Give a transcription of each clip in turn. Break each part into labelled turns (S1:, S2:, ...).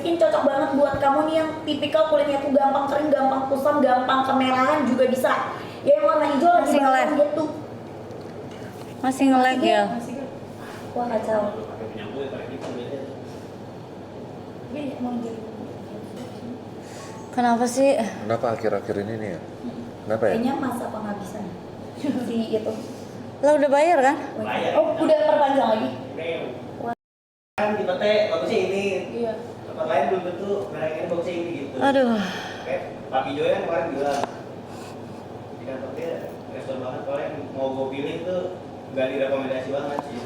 S1: Skin cocok banget buat kamu nih yang tipikal kulitnya tuh gampang kering, gampang kusam, gampang kemerahan juga bisa. Ya yang warna hijau lagi banget gitu.
S2: Masih nge-lag ya?
S1: Wah kacau.
S2: Kenapa sih?
S3: Kenapa akhir-akhir ini nih ya? Kenapa ya?
S1: Kayaknya masa penghabisan si itu.
S2: Lo udah bayar kan?
S1: Oh udah perpanjang lagi?
S4: Kan di PT bagusnya ini.
S1: Iya.
S4: Tempat lain belum tentu merek ini bagusnya ini gitu.
S2: Aduh.
S4: Kayak Pak Pijo yang kemarin bilang di kantor dia respon banget kalau yang mau gue pilih tuh nggak direkomendasi banget sih.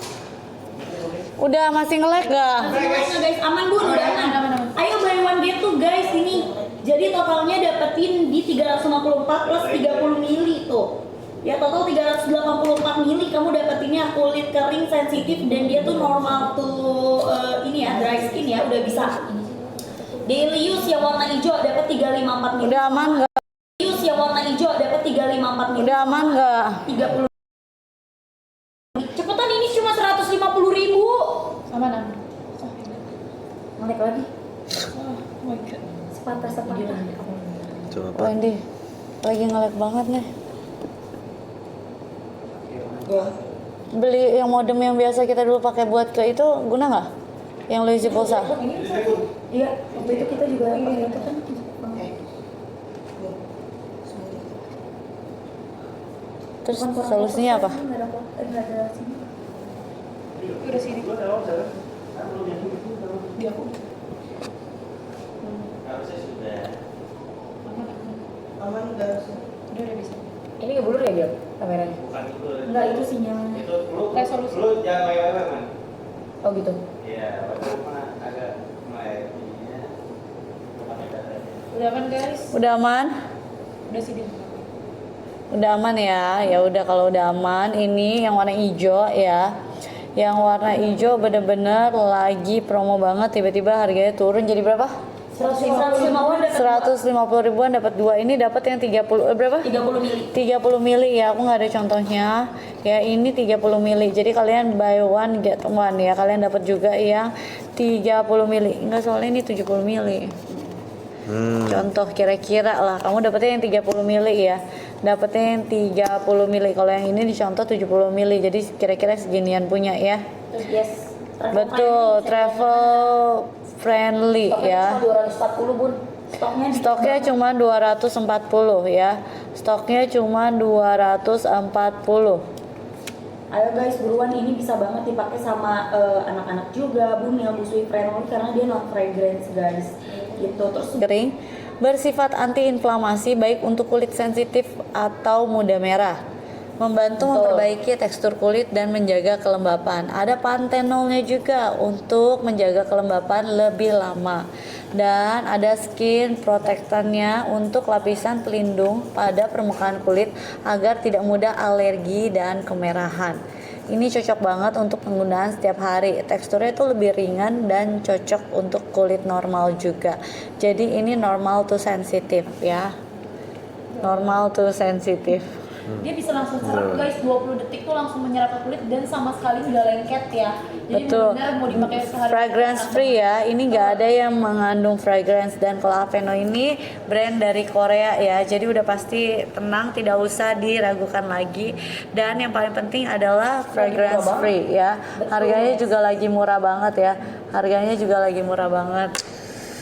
S2: Udah masih nge-lag gak?
S1: Guys, aman bun, udah aman. Ayo buy one get two guys ini. Jadi totalnya dapetin di 354 plus 30 mili tuh. Ya total 384 mili kamu dapetinnya kulit kering sensitif dan dia tuh normal tuh ini ya dry skin ya udah bisa. Daily use yang warna hijau dapat 354 mili.
S2: Udah aman gak?
S1: Use yang warna hijau dapat 354 mili.
S2: Udah aman gak?
S1: 30. Cepetan ini cuma 150.000. Aman. Naik lagi. Oh my god. Sepatah.
S3: Coba
S2: Oh ini lagi nge-lag banget nih.
S1: Ya.
S2: Beli yang modem yang biasa kita dulu pakai buat ke itu guna nggak? Yang lo isi pulsa?
S1: Iya, waktu itu kita juga pakai itu kan.
S2: Terus solusinya apa?
S1: Enggak ada sini.
S4: Udah sini. Gua tahu saya. Kan belum yang itu tahu.
S1: Di aku.
S4: Harusnya sudah. Aman udah.
S1: Udah bisa. Ini nggak blur ya dia kameranya?
S4: Bukan itu.
S1: Enggak, itu sinyalnya.
S4: Itu lu
S1: Resolusi.
S4: lu jangan lewat man.
S1: Oh gitu.
S4: Iya, waktu mah agak mulai ininya. Pakai data.
S1: Udah aman guys?
S2: Udah aman?
S1: Udah sini.
S2: Udah aman ya. Ya udah kalau udah aman, ini yang warna hijau ya. Yang warna hijau bener-bener lagi promo banget, tiba-tiba harganya turun jadi berapa? 150 ribuan dapat dua. Ini dapat yang 30 berapa?
S1: 30 mili.
S2: 30 mili ya, aku nggak ada contohnya. Ya ini 30 mili. Jadi kalian buy one get one ya. Kalian dapat juga yang 30 mili. Enggak, soalnya ini 70 mili. Contoh kira-kira lah. Kamu dapetnya yang 30 mili ya. Dapetnya yang 30 mili. Kalau yang ini dicontoh 70 mili. Jadi kira-kira seginian punya ya.
S1: Yes.
S2: Betul, travel friendly ya.
S1: 240 bun.
S2: Stoknya cuma 240 ya. Stoknya cuma 240.
S1: Ayo guys, buruan, ini bisa banget dipakai sama anak-anak juga, bun, yang busui friendly karena dia non fragrance guys. Gitu. Terus
S2: Kering, bersifat antiinflamasi baik untuk kulit sensitif atau mudah merah. Membantu memperbaiki tekstur kulit dan menjaga kelembapan. Ada pantenolnya juga untuk menjaga kelembapan lebih lama. Dan ada skin protectannya untuk lapisan pelindung pada permukaan kulit agar tidak mudah alergi dan kemerahan. Ini cocok banget untuk penggunaan setiap hari. Teksturnya itu lebih ringan dan cocok untuk kulit normal juga. Jadi ini normal to sensitif ya. Normal to sensitif.
S1: dia bisa langsung serap guys, 20 detik tuh langsung menyerap ke kulit dan sama sekali nggak lengket ya. Jadi
S2: Betul.
S1: benar mau dipakai sehari.
S2: Fragrance free ya. Ini nggak ada yang mengandung fragrance, dan kalau Aveno ini brand dari Korea ya. Jadi udah pasti tenang, tidak usah diragukan lagi. Dan yang paling penting adalah fragrance free ya. Harganya juga lagi murah banget ya. Harganya juga lagi murah banget.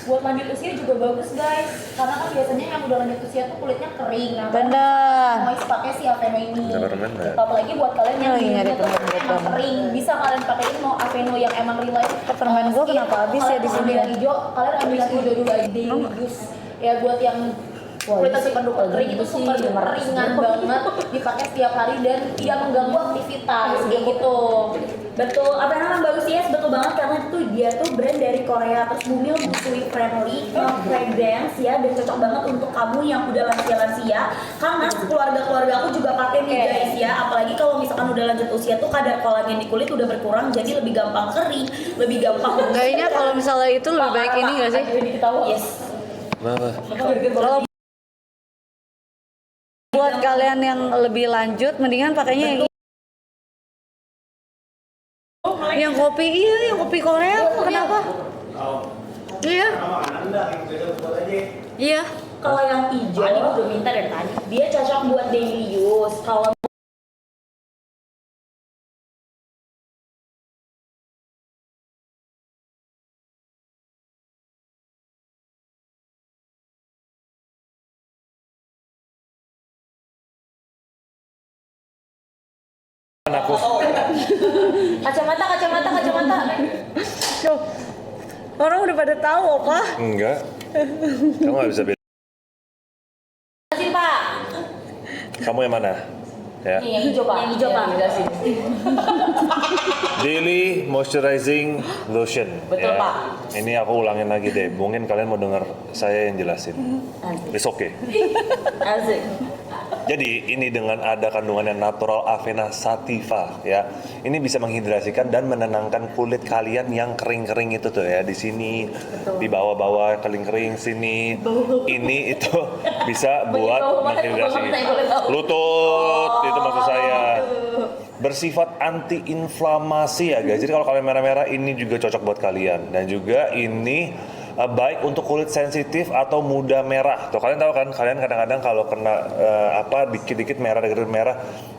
S1: Buat lanjut usia juga bagus guys, karena kan biasanya yang udah lanjut usia tuh kulitnya kering. Nah,
S2: Benar.
S1: mau pakai si Aveno ini.
S3: Ada permen nggak?
S1: Apalagi buat kalian yang
S2: Lagi nyari
S1: kulitnya tuh
S2: permen buat
S1: emang
S2: kamu.
S1: kering, bisa kalian pakai ini mau Aveno yang emang real life.
S2: Permen gua
S1: skin.
S2: kenapa habis ya di
S1: Kalian
S2: sini
S1: ambil
S2: ya?
S1: yang hijau, kalian ambil yang hijau dulu aja daily use. Ya buat yang kulitnya super duper kering itu super duper ringan banget, dipakai setiap hari dan tidak mengganggu aktivitas kayak gitu. Betul, apa yang namanya bagus ya, betul banget karena itu dia tuh brand dari Korea. Terus Bumil busui friendly, non fragrance ya, dan cocok banget untuk kamu yang udah lansia-lansia. Karena keluarga aku juga pakai nih guys ya. Apalagi kalau misalkan udah lanjut usia tuh kadar kolagen di kulit udah berkurang, jadi lebih gampang kering, lebih gampang.
S2: Kayaknya kalau misalnya itu lebih baik ini nggak sih?
S1: Yes.
S3: Kenapa?
S2: Kalau buat kalian yang lebih lanjut, mendingan pakainya yang kopi, iya yang kopi Korea. Kenapa? Iya.
S4: Sama makanan enggak, yang beda buat aja.
S2: Iya.
S1: Kalau yang hijau, ini udah minta dari tadi. Dia cocok buat daily use. Kalau
S3: Aku
S1: kacamata.
S2: Tuh. Orang udah pada tahu apa?
S3: enggak. Kamu nggak bisa beda.
S1: Jelasin Pak.
S3: Kamu yang mana? Ya.
S1: Nih yang hijau Pak. Yang hijau Pak. Jelasin.
S3: Daily moisturizing lotion.
S1: Betul,
S3: ya.
S1: Pak.
S3: Ini aku ulangin lagi deh. Mungkin kalian mau dengar saya yang jelasin. It's okay.
S1: Asik.
S3: Jadi ini dengan ada kandungan yang natural Avena sativa ya. Ini bisa menghidrasikan dan menenangkan kulit kalian yang kering-kering itu tuh ya di sini, di bawah-bawah kering-kering sini. Ini itu bisa buat menghidrasi lutut itu maksud saya. Bersifat anti-inflamasi ya guys. Jadi kalau kalian merah-merah ini juga cocok buat kalian dan juga ini baik untuk kulit sensitif atau mudah merah. Tuh kalian tahu kan, kalian kadang-kadang kalau kena dikit-dikit merah,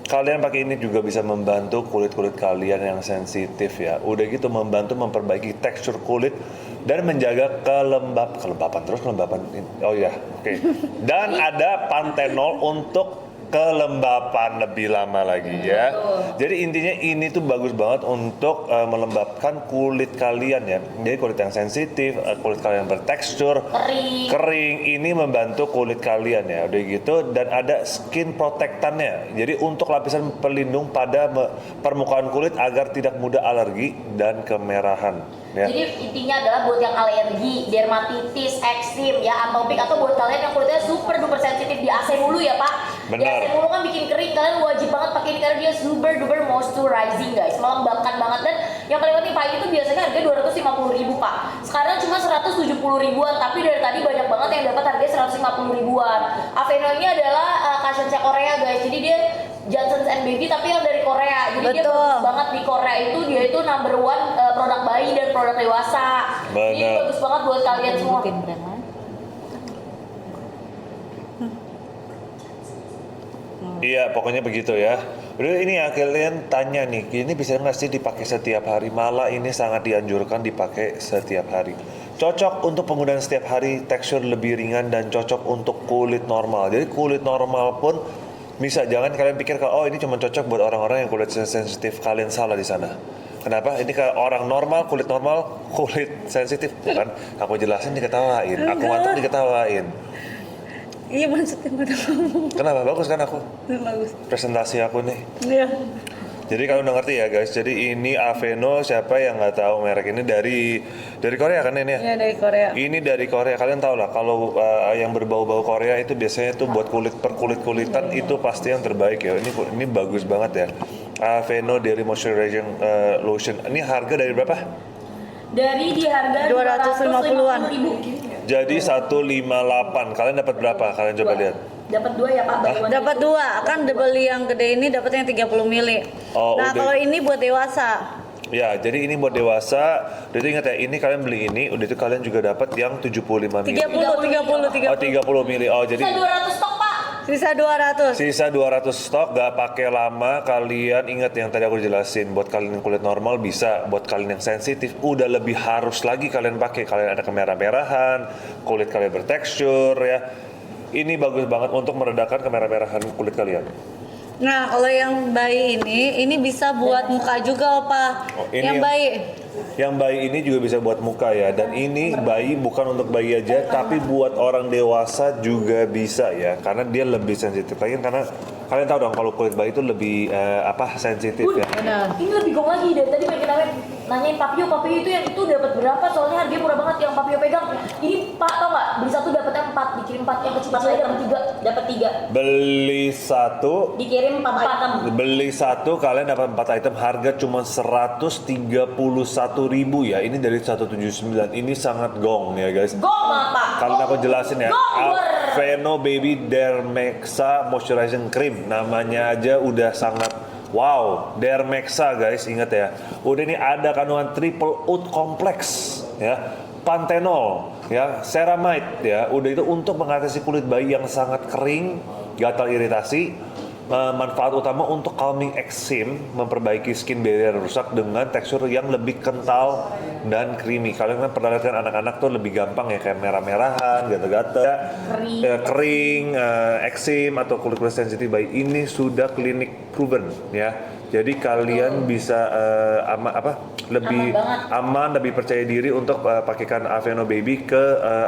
S3: kalian pakai ini juga bisa membantu kulit-kulit kalian yang sensitif ya. Udah gitu membantu memperbaiki tekstur kulit dan menjaga kelembapan. Oh ya, oke. Dan ada pantenol untuk kelembapan lebih lama lagi ya. Jadi intinya ini tuh bagus banget untuk melembabkan kulit kalian ya. Jadi kulit yang sensitif, kulit kalian bertekstur kering, ini membantu kulit kalian ya. Udah gitu dan ada skin protectannya. Jadi untuk lapisan pelindung pada permukaan kulit agar tidak mudah alergi dan kemerahan. Ya.
S1: Jadi intinya adalah buat yang alergi, dermatitis, eksim, ya, atopik atau buat kalian yang kulitnya super duper sensitif di AC mulu ya Pak.
S3: Benar.
S1: Di AC mulu kan bikin kering, kalian wajib banget pakai ini karena dia super duper moisturizing guys, melembabkan banget dan yang paling penting Pak itu biasanya harga 250.000 Pak. Sekarang cuma 170.000-an, tapi dari tadi banyak banget yang dapat harganya 150.000-an. Avena ini adalah Kashionsha Korea guys, jadi dia Johnson's and Baby tapi yang dari Korea. Jadi dia bagus banget di Korea dia itu number one produk bayi dan produk dewasa. Ini bagus banget buat kalian semua.
S3: Iya, pokoknya begitu ya. Udah ini ya kalian tanya nih, ini bisa nggak sih dipakai setiap hari? Malah ini sangat dianjurkan dipakai setiap hari. Cocok untuk penggunaan setiap hari, tekstur lebih ringan dan cocok untuk kulit normal. Jadi kulit normal pun bisa, jangan kalian pikir kalau oh ini cuma cocok buat orang-orang yang kulit sensitif, kalian salah di sana. Kenapa? Ini kalau orang normal, kulit sensitif, bukan? Aku jelasin diketawain, aku ngantuk diketawain.
S2: Iya maksudnya pada ngomong.
S3: Kenapa? Bagus kan aku?
S2: Bagus.
S3: Presentasi aku nih.
S2: Iya.
S3: Jadi kalau udah ngerti ya guys, jadi ini Aveno, siapa yang nggak tahu merek ini dari Korea kan ini ya?
S2: Iya dari Korea.
S3: Ini dari Korea, kalian tahu lah kalau yang berbau-bau Korea itu biasanya tuh buat kulitan itu pasti yang terbaik ya. Ini bagus banget ya. Aveno Daily Moisturizing Lotion. Ini harga dari berapa?
S1: Dari di harga
S2: 250-an.
S3: Jadi 158. Kalian dapat berapa? Kalian coba lihat.
S1: Dapat 2 ya Pak.
S2: Dapat 2, kan beli yang gede ini dapatnya 30 mili.
S3: Oh,
S2: nah
S3: udah.
S2: kalau ini buat dewasa.
S3: Ya, jadi ini buat dewasa. Udah itu ingat ya, ini kalian beli ini, udah itu kalian juga dapat yang 75 mili.
S2: 30.
S3: Oh, 30 mili. Oh, jadi
S1: Bisa 200 stok Pak.
S2: Sisa 200.
S3: sisa 200 stok, gak pakai lama. Kalian ingat yang tadi aku jelasin, buat kalian yang kulit normal bisa, buat kalian yang sensitif udah lebih harus lagi kalian pakai. Kalian ada kemerah-merahan, kulit kalian bertekstur ya. Ini bagus banget untuk meredakan kemerah-merahan kulit kalian.
S2: Nah kalau yang bayi ini bisa buat muka juga Opa.
S3: Oh, ini
S2: yang bayi.
S3: Yang bayi ini juga bisa buat muka ya. Dan ini bayi bukan untuk bayi aja, tapi buat orang dewasa juga bisa ya. Karena dia lebih sensitif lagi, karena kalian tahu dong kalau kulit bayi itu lebih sensitif ya.
S2: Benar.
S1: Ini lebih gong lagi dari tadi pengen nanyain Papio itu yang itu dapat berapa? Soalnya harganya murah banget yang Papio pegang. Ini Pak tau nggak? Beli satu dapatnya 4, dikirim 4 yang kecil-kecil dapat 3.
S3: Beli satu
S1: Dikirim 4 item.
S3: Beli satu kalian dapat 4 item, harga cuma 131.000 ya. Ini dari 179. Ini sangat gong ya guys.
S1: Gong banget Pak.
S3: Kalian aku jelasin ya.
S1: Gong.
S3: Aveno Baby Dermexa Moisturizing Cream. Namanya aja udah sangat wow. Dermexa guys, ingat ya. Udah ini ada kandungan triple oat complex ya. Panthenol ya, ceramide ya, udah itu untuk mengatasi kulit bayi yang sangat kering, gatal iritasi. Manfaat utama untuk calming eczema, memperbaiki skin barrier rusak dengan tekstur yang lebih kental dan creamy. Kalian kan pernah lihat kan anak-anak tuh lebih gampang ya kayak merah-merahan, gatal-gatal, kering, eczema atau kulit sensitif bayi. Ini sudah klinik proven ya. Jadi kalian bisa lebih aman, lebih percaya diri untuk pakaikan Aveeno Baby ke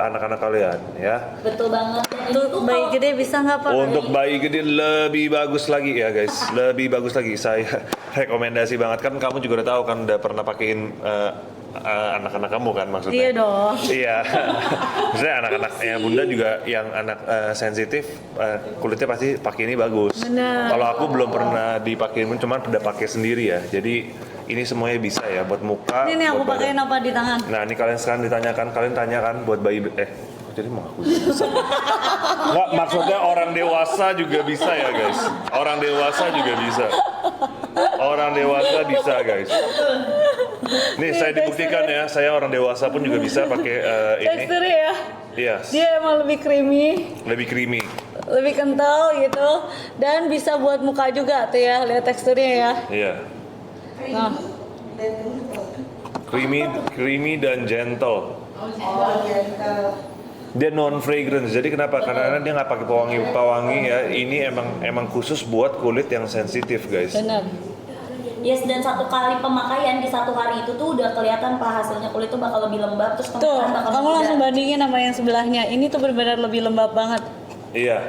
S3: anak-anak kalian ya.
S1: Betul banget.
S2: Untuk bayi gede bisa nggak Pak?
S3: Untuk bayi gede lebih bagus lagi ya guys, lebih bagus lagi. Saya rekomendasi banget, kan kamu juga udah tahu kan, udah pernah pakein anak-anak kamu kan maksudnya.
S2: Iya dong.
S3: Iya. Maksudnya anak-anaknya bunda juga yang anak sensitif kulitnya pasti pakai ini bagus.
S2: Benar.
S3: Kalau aku belum pernah dipakein, cuman udah pakai sendiri ya. Jadi ini semuanya bisa ya buat muka.
S2: Ini nih aku
S3: buat
S2: pakein
S3: badan.
S2: apa di tangan?
S3: Nah ini kalian sekarang ditanyakan, kalian tanyakan buat bayi jadi mau aku nggak, maksudnya orang dewasa juga bisa ya guys, orang dewasa juga bisa, orang dewasa bisa guys. Nih saya dibuktikan ya, saya orang dewasa pun juga bisa pakai ini.
S2: Teksturnya ya.
S3: Iya.
S2: Dia emang lebih creamy,
S3: Lebih creamy.
S2: lebih kental gitu, dan bisa buat muka juga tuh ya, lihat teksturnya ya.
S3: Iya.
S2: Nah,
S3: Creamy dan gentle. Dia non fragrance, jadi kenapa? Karena dia nggak pakai pewangi ya. Ini emang khusus buat kulit yang sensitif guys.
S2: benar.
S1: Yes, dan satu kali pemakaian di satu hari itu tuh udah kelihatan Pak hasilnya, kulit tuh bakal lebih lembab, terus
S2: Tuh,
S1: pemekaran bakal
S2: kamu
S1: mudah.
S2: langsung bandingin sama yang sebelahnya. Ini tuh benar-benar lebih lembab banget.
S3: Iya.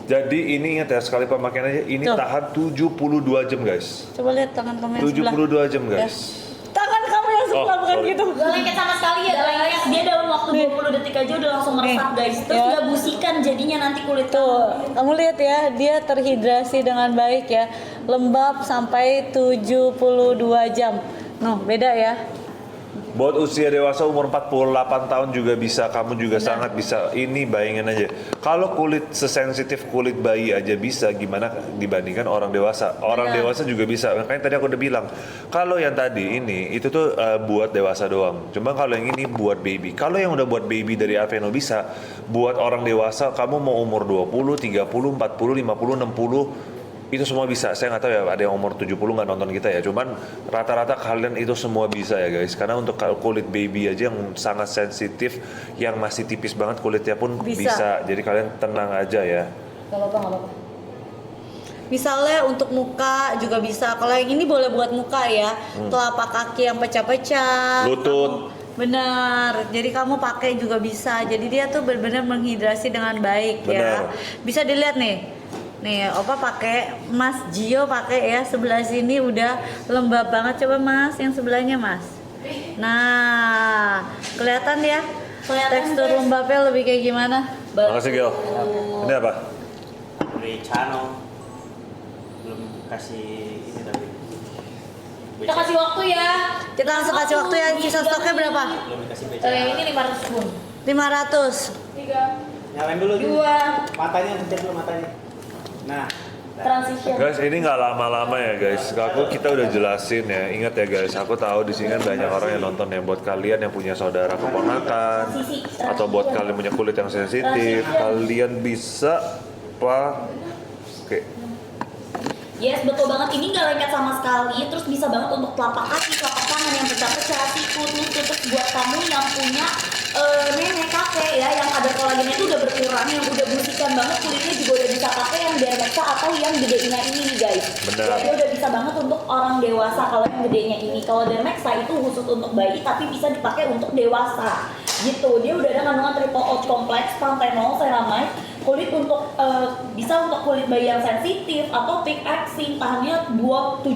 S3: Jadi ini ingat ya, sekali pemakaian aja ini
S2: Tuh.
S3: tahan 72 jam guys.
S2: Coba lihat tangan kamu yang sebelah.
S3: 72 jam
S2: Ya.
S3: guys.
S2: Tangan kamu yang sebelah bukan
S3: sorry.
S2: gitu.
S1: Gak lengket sama sekali ya guys. Dia dalam waktu 20 detik aja udah langsung meresap guys. Terus
S2: Ya.
S1: udah busikan jadinya nanti kulit
S2: Tuh, kamu lihat ya, dia terhidrasi dengan baik ya. Lembab sampai 72 jam. Noh, beda ya.
S3: Buat usia dewasa umur 48 tahun juga bisa, kamu juga sangat bisa. Ini bayangin aja, kalau kulit sesensitif kulit bayi aja bisa, gimana dibandingkan orang dewasa. Orang dewasa juga bisa, makanya tadi aku udah bilang, kalau yang tadi ini, itu tuh buat dewasa doang. Cuma kalau yang ini buat baby. Kalau yang udah buat baby dari Aveeno bisa, buat orang dewasa, kamu mau umur 20, 30, 40, 50, 60, itu semua bisa. Saya nggak tahu ya, ada yang umur 70 nggak nonton kita ya, cuman rata-rata kalian itu semua bisa ya guys, karena untuk kulit baby aja yang sangat sensitif, yang masih tipis banget kulitnya pun bisa. Jadi kalian tenang aja ya.
S1: Gak apa-apa.
S2: Misalnya untuk muka juga bisa. Kalau yang ini boleh buat muka ya. Telapak kaki yang pecah-pecah.
S3: Lutut.
S2: Benar. Jadi kamu pakai juga bisa. Jadi dia tuh benar-benar menghidrasi dengan baik ya.
S3: Benar.
S2: Bisa dilihat nih. Nih, Opa pakai, Mas Gio pakai ya, sebelah sini udah lembab banget. Coba Mas, yang sebelahnya Mas. Nah, kelihatan ya? Tekstur
S1: guys.
S2: lembabnya lebih kayak gimana?
S3: Makasih Gil. Ini apa?
S4: Dari Chano belum kasih ini tapi
S1: Kita kasih waktu ya.
S2: Kita langsung kasih waktu ya, sisa stoknya berapa?
S4: belum dikasih
S1: Yang
S4: BCA.
S1: ini 500 bun.
S2: 500.
S1: 3,
S4: Nyalain dulu gitu.
S1: 2,
S4: Matanya pencet dulu matanya. Nah,
S1: transition.
S3: Guys, ini nggak lama-lama ya guys. Kita udah jelasin ya. Ingat ya guys, aku tahu di sini kan banyak orang yang nonton ya. Buat kalian yang punya saudara keponakan atau buat kalian punya kulit yang sensitif, kalian bisa pakai.
S1: Yes, betul banget. Ini nggak lengket sama sekali. Terus bisa banget untuk telapak kaki, telapak tangan yang pecah-pecah, sikut, lutut. Terus buat kamu yang punya nenek kakek ya, yang kadar kolagennya itu udah berkurang, yang udah busikan banget kulitnya juga udah bisa pakai yang dermaxa atau yang gedenya ini nih guys.
S3: Benar.
S1: Jadi udah bisa banget untuk orang dewasa kalau yang gedenya ini. Kalau dermaxa itu khusus untuk bayi tapi bisa dipakai untuk dewasa. Gitu. Dia udah ada kandungan triple oat complex, panthenol, ceramide, kulit untuk bisa untuk kulit bayi yang sensitif atau peak eczema, tahannya 72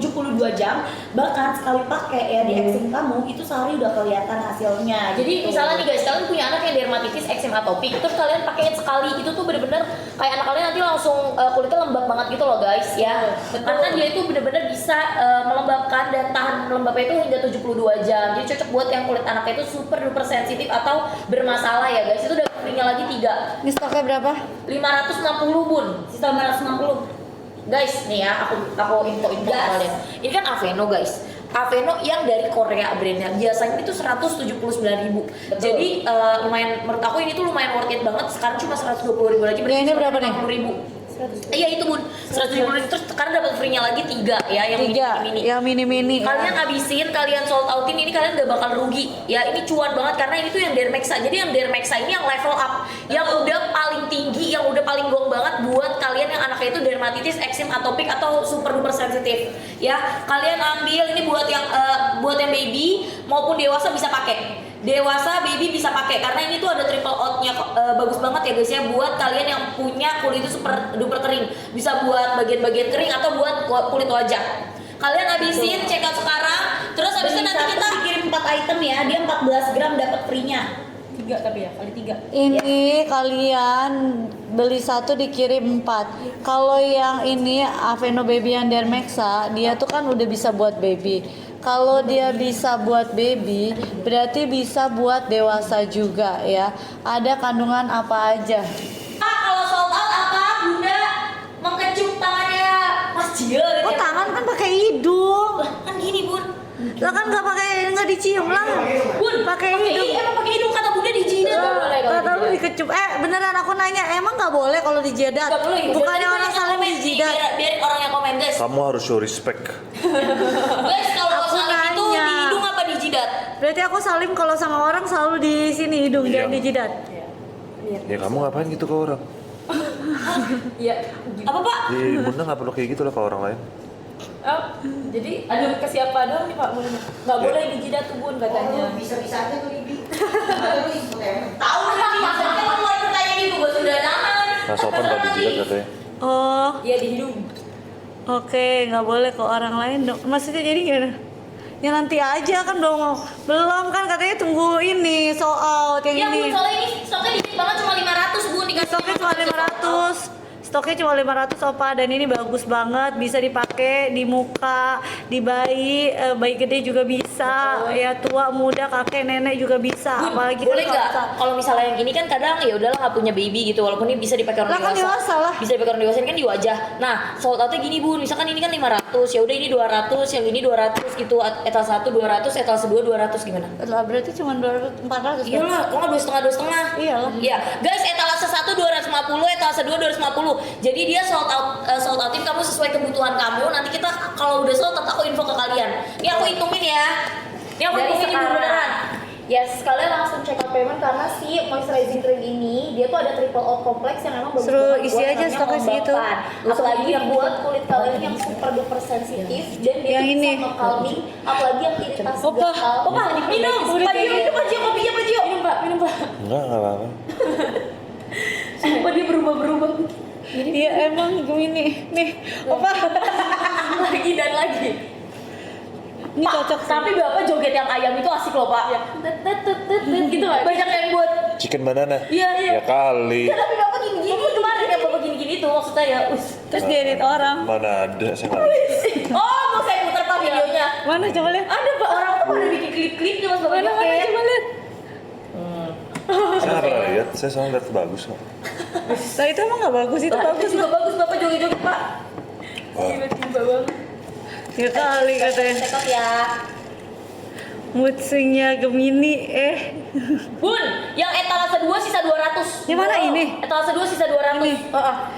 S1: jam. Bahkan sekali pakai ya di eczema kamu itu sehari udah kelihatan hasilnya. Jadi misalnya nih guys, kalian punya anak yang dermatitis, eczema atopik, terus kalian pakai sekali itu tuh bener-bener kayak anak kalian nanti langsung kulitnya lembab banget gitu loh guys ya. Karena dia itu bener-bener bisa melembabkan dan tahan lembabnya itu hingga 72 jam. Jadi cocok buat yang kulit anaknya itu super duper sensitif atau bermasalah ya guys. Itu udah punya lagi 3.
S2: Ini stoknya berapa?
S1: 560 bun, sisa 560. Guys, nih ya, aku infoin ke kalian. Ini kan Aveeno guys. Aveno yang dari Korea brandnya. Biasanya itu 179.000. Jadi lumayan, menurut aku ini tuh lumayan worth it banget. Sekarang cuma 120.000 lagi.
S2: Ya, ini berapa nih?
S1: 150.000. Iya itu Bun, 170.000 terus sekarang dapat free-nya lagi 3 ya yang mini.
S2: Yang mini-mini.
S1: Kalian habisin, kalian sold outin ini kalian gak bakal rugi. Ya ini cuan banget karena ini tuh yang Dermexa. Jadi yang Dermexa ini yang level up, yang udah paling tinggi, yang udah paling gong banget buat kalian yang anaknya itu dermatitis, eksim, atopik atau super duper sensitif. Ya, kalian ambil ini buat yang baby maupun dewasa bisa pakai. Dewasa baby bisa pakai karena ini tuh ada triple outnya bagus banget ya guys ya buat kalian yang punya kulit itu super duper kering, bisa buat bagian-bagian kering atau buat kulit wajah. Kalian habisin, check out sekarang, terus habis itu nanti kita kirim 4 item ya, dia 14 gram dapat free-nya. 3 tapi ya, kali 3.
S2: Ini kalian beli 1 dikirim 4. Kalau yang ini Aveno Baby yang Dermexa, dia tuh kan udah bisa buat baby. Kalau dia bisa buat baby, berarti bisa buat dewasa juga ya. Ada kandungan apa aja?
S1: Kalau sold out apa? Bunda mengecup tangannya Mas Jil.
S2: Oh, tangan kan pakai hidung.
S1: Kan gini Bun.
S2: Lah kan nggak dicium lah.
S1: Bun,
S2: Pakai hidung.
S1: Emang pakai hidung kata Bunda di jidat.
S2: Kata lu dikecup. Beneran aku nanya, emang nggak boleh kalau di jidat?
S1: Nggak boleh.
S2: Bukannya
S1: Jadi
S2: orang
S1: banyak
S2: saling
S1: komen
S2: di
S1: nih,
S2: jidat.
S1: biarin orang yang komen guys.
S3: Kamu harus show respect.
S1: Guys, kalau
S2: Aku
S1: saling itu
S2: nanya.
S1: di hidung apa di jidat?
S2: Berarti aku salim kalau sama orang selalu di sini hidung,
S3: Iya.
S2: jangan di jidat.
S3: Ya kamu ngapain gitu ke orang?
S1: Iya. Apa Pak?
S3: Ya, Bunda nggak perlu kayak gitu lah ke orang lain.
S5: Oh, jadi aduh ke siapa dong nih Pak? Nggak boleh di jidat tuh Bun katanya.
S6: Bisa-bisa aja tuh Bibi.
S1: Tahu nih, maksudnya kan mulai pertanyaan itu gue sudah nahan.
S3: Nah sopan kalau dijilat katanya.
S2: Oh,
S5: Iya di hidung.
S2: oke, nggak boleh ke orang lain dong. Maksudnya jadi gimana? Ya nanti aja kan belum kan katanya tunggu ini soal yang
S1: Ya
S2: ini.
S1: Bun, soalnya ini stoknya dikit banget cuma 500 Bun, dikasih
S2: Stoknya cuma 500. Stoknya cuma 500 opa, dan ini bagus banget, bisa dipakai di muka, di bayi, bayi gede juga bisa, ya tua, muda, kakek, nenek juga bisa.
S1: Bun,
S2: Apalagi
S1: boleh
S2: kan
S1: nggak
S2: kalau
S1: kalau misalnya yang ini kan kadang ya udahlah nggak punya baby gitu walaupun ini bisa dipakai orang
S2: Lah, kan dewasa lah.
S1: bisa dipakai orang dewasa ini kan di wajah. Nah sold outnya gini Bun, misalkan ini kan 500 ya udah ini 200, yang ini 200 gitu, etalase 1 200, etalase 2 200 gimana?
S2: lah berarti cuma 200 400
S1: Iya
S2: kan?
S1: lah, kok nggak 2,5
S2: Iyalah.
S1: Iya, guys, etalase 1 250, etalase 2 250. Jadi dia sold outin kamu sesuai kebutuhan kamu. Nanti kita kalau udah sold out aku info ke kalian. Ini aku hitungin ya. Ini aku
S5: Dari
S1: hitungin
S5: sekarang.
S1: beneran.
S5: Yes, kalian langsung check out payment karena si moisturizing cream ini dia tuh ada triple out complex yang emang bagus
S2: Suruh
S5: banget
S2: isi
S5: buat
S2: aja
S5: namanya
S2: stoknya segitu.
S5: kelembapan. Apalagi yang buat kulit kalian yang super duper sensitif dan dia
S2: Yang
S5: tuh
S2: ini.
S5: bisa calming, apalagi yang iritasi
S2: Opa,
S5: gatal.
S1: Opa,
S5: bisa diperbaiki
S1: minum.
S5: supaya
S1: Pak Gio,
S5: dia-
S1: minum Pak Gio, kopinya Pak Gio.
S5: Minum Pak, minum Pak.
S3: Enggak apa-apa.
S5: Sumpah dia berubah-berubah.
S2: Iya emang gini nih, opa.
S1: Lagi dan lagi.
S2: Ini
S1: Pak,
S2: cocok sih.
S1: tapi Bapak joget yang ayam itu asik loh, Pak.
S5: Gitu lah.
S1: Banyak yang buat.
S3: Chicken banana.
S1: Iya, iya.
S3: Ya kali.
S1: Ya, tapi Bapak gini-gini kemarin ya Bapak gini-gini itu maksudnya ya.
S2: Terus diedit orang.
S3: Mana ada saya nggak.
S1: Oh, mau saya putar Pak videonya.
S2: Mana coba lihat?
S1: Ada Pak, orang tuh pada bikin klip-klipnya Mas Bapak
S2: Mana
S1: joget.
S2: coba lihat?
S3: Saya nggak pernah lihat. Saya selalu lihat bagus kok.
S2: Nah itu emang nggak bagus, itu bagus
S1: juga
S2: loh.
S1: bagus Bapak joget-joget Pak.
S3: Wah.
S5: Tiba-tiba banget.
S2: Ya kali katanya.
S1: Check out ya.
S2: Mood swingnya Gemini
S1: Bun, yang etalase 2 sisa 200.
S2: Yang mana ini?
S1: Etalase 2 sisa 200.
S2: Ini.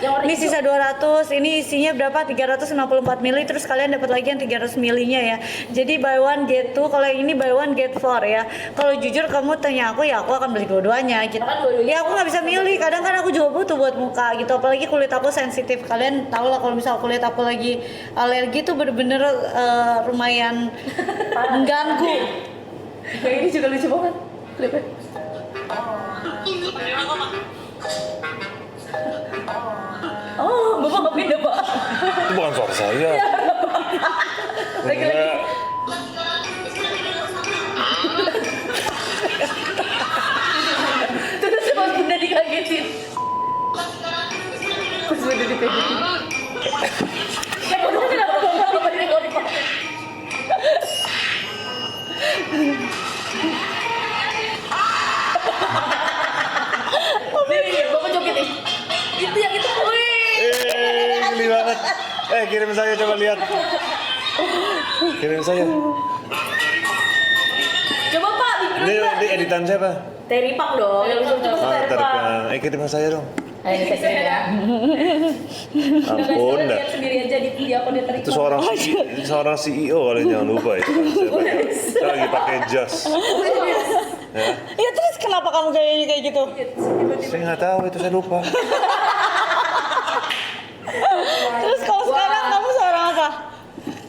S1: Yang warna
S2: Ini
S1: hijau.
S2: sisa 200, ini isinya berapa? 364 mili, terus kalian dapat lagi yang 300 milinya ya. Jadi buy one get two, kalau yang ini buy one get four ya. Kalau jujur kamu tanya aku ya, aku akan beli dua-duanya gitu.
S1: Karena dua-duanya
S2: Ya aku nggak bisa milih, kadang kan aku juga butuh buat muka gitu. Apalagi kulit aku sensitif. Kalian tahu lah kalau misal kulit aku lagi alergi tuh bener-bener lumayan mengganggu.
S5: Yang ini juga lucu banget. Klipnya.
S1: Oh, Bapak nggak beda Pak.
S3: Itu bukan suara saya. Enggak.
S1: Terus Mas Bunda dikagetin.
S5: Terus udah dikagetin.
S1: Ya bodoh kenapa Bapak direkoding Pak? Nih, Bapak joget nih. Itu yang itu. Wih.
S3: Geli banget. Kirim saya coba lihat. Kirim saya.
S5: Coba Pak, bikin
S3: Ini editan siapa?
S5: Teripak dong. Yang lucu-lucu pasti
S3: Ah,
S5: Teripak.
S3: kirim ke saya dong.
S1: Ayo kita kirim ya.
S3: Ampun dah.
S5: Lihat sendiri aja di akunnya Teripak.
S3: Itu seorang CEO kalian jangan lupa itu kan. Saya lagi pakai jas. Ya.
S2: Ya terus kenapa kamu kayaknya kayak gitu?
S3: Saya nggak tahu itu saya lupa.
S2: Terus kalau sekarang kamu seorang apa?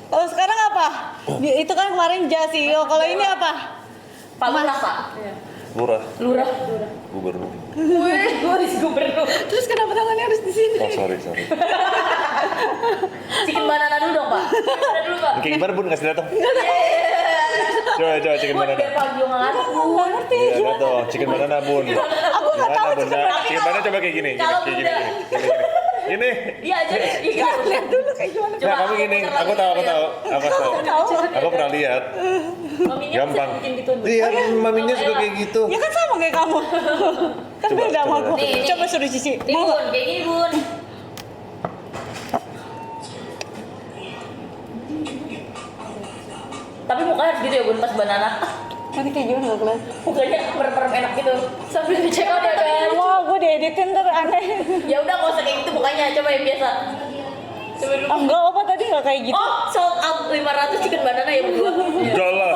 S2: Kalau sekarang apa? Itu kan kemarin jas CEO. Kalau ini apa?
S1: Pak Lurah, Pak.
S3: Lurah,
S1: Lurah.
S3: gubernur.
S1: Wih, gubernur.
S2: Terus kenapa tangannya harus di sini?
S3: Oh sorry.
S1: Chicken banana dulu dong, Pak. Ada dulu, Pak.
S3: Kayak gimana bun kasih datang? Coba chicken
S1: Bun,
S3: banana.
S1: biar Pak Gio nggak ngantuk, Bun.
S2: Nggak ngerti.
S3: Iya nggak tahu chicken banana bun.
S2: Aku nggak tahu
S3: Bun, chicken banana coba kayak gini.
S1: Kalau
S3: Kayak
S1: udah.
S3: Gini.
S1: Iya aja. Iya.
S2: Lihat dulu kayak gimana.
S3: Nah kamu gini, aku tahu. Aku pernah lihat.
S1: Maminya
S3: Gampang.
S1: bisa bikin gitu, Bun.
S3: Iya, maminya juga kayak gitu.
S2: Ya kan sama kayak kamu. Kan
S3: Coba,
S2: beda sama
S3: coba.
S2: aku.
S1: Nih, nih.
S2: Coba suruh Cici.
S1: Nih,
S2: Mau
S1: Bun, kayak gini, Bun. Tapi mukanya harus gitu ya, Bun, pas banana.
S2: nanti kayak gimana gak kelihatan?
S1: Mukanya merem-merem enak gitu. Sambil di check out ya, kan?
S2: Wah, gue dieditin ntar aneh.
S1: Ya udah, nggak usah kayak gitu mukanya. Coba yang biasa. Coba dulu.
S2: Enggak, opa tadi nggak kayak gitu.
S1: Oh, sold out 500 chicken banana ya berdua.
S3: Udah lah,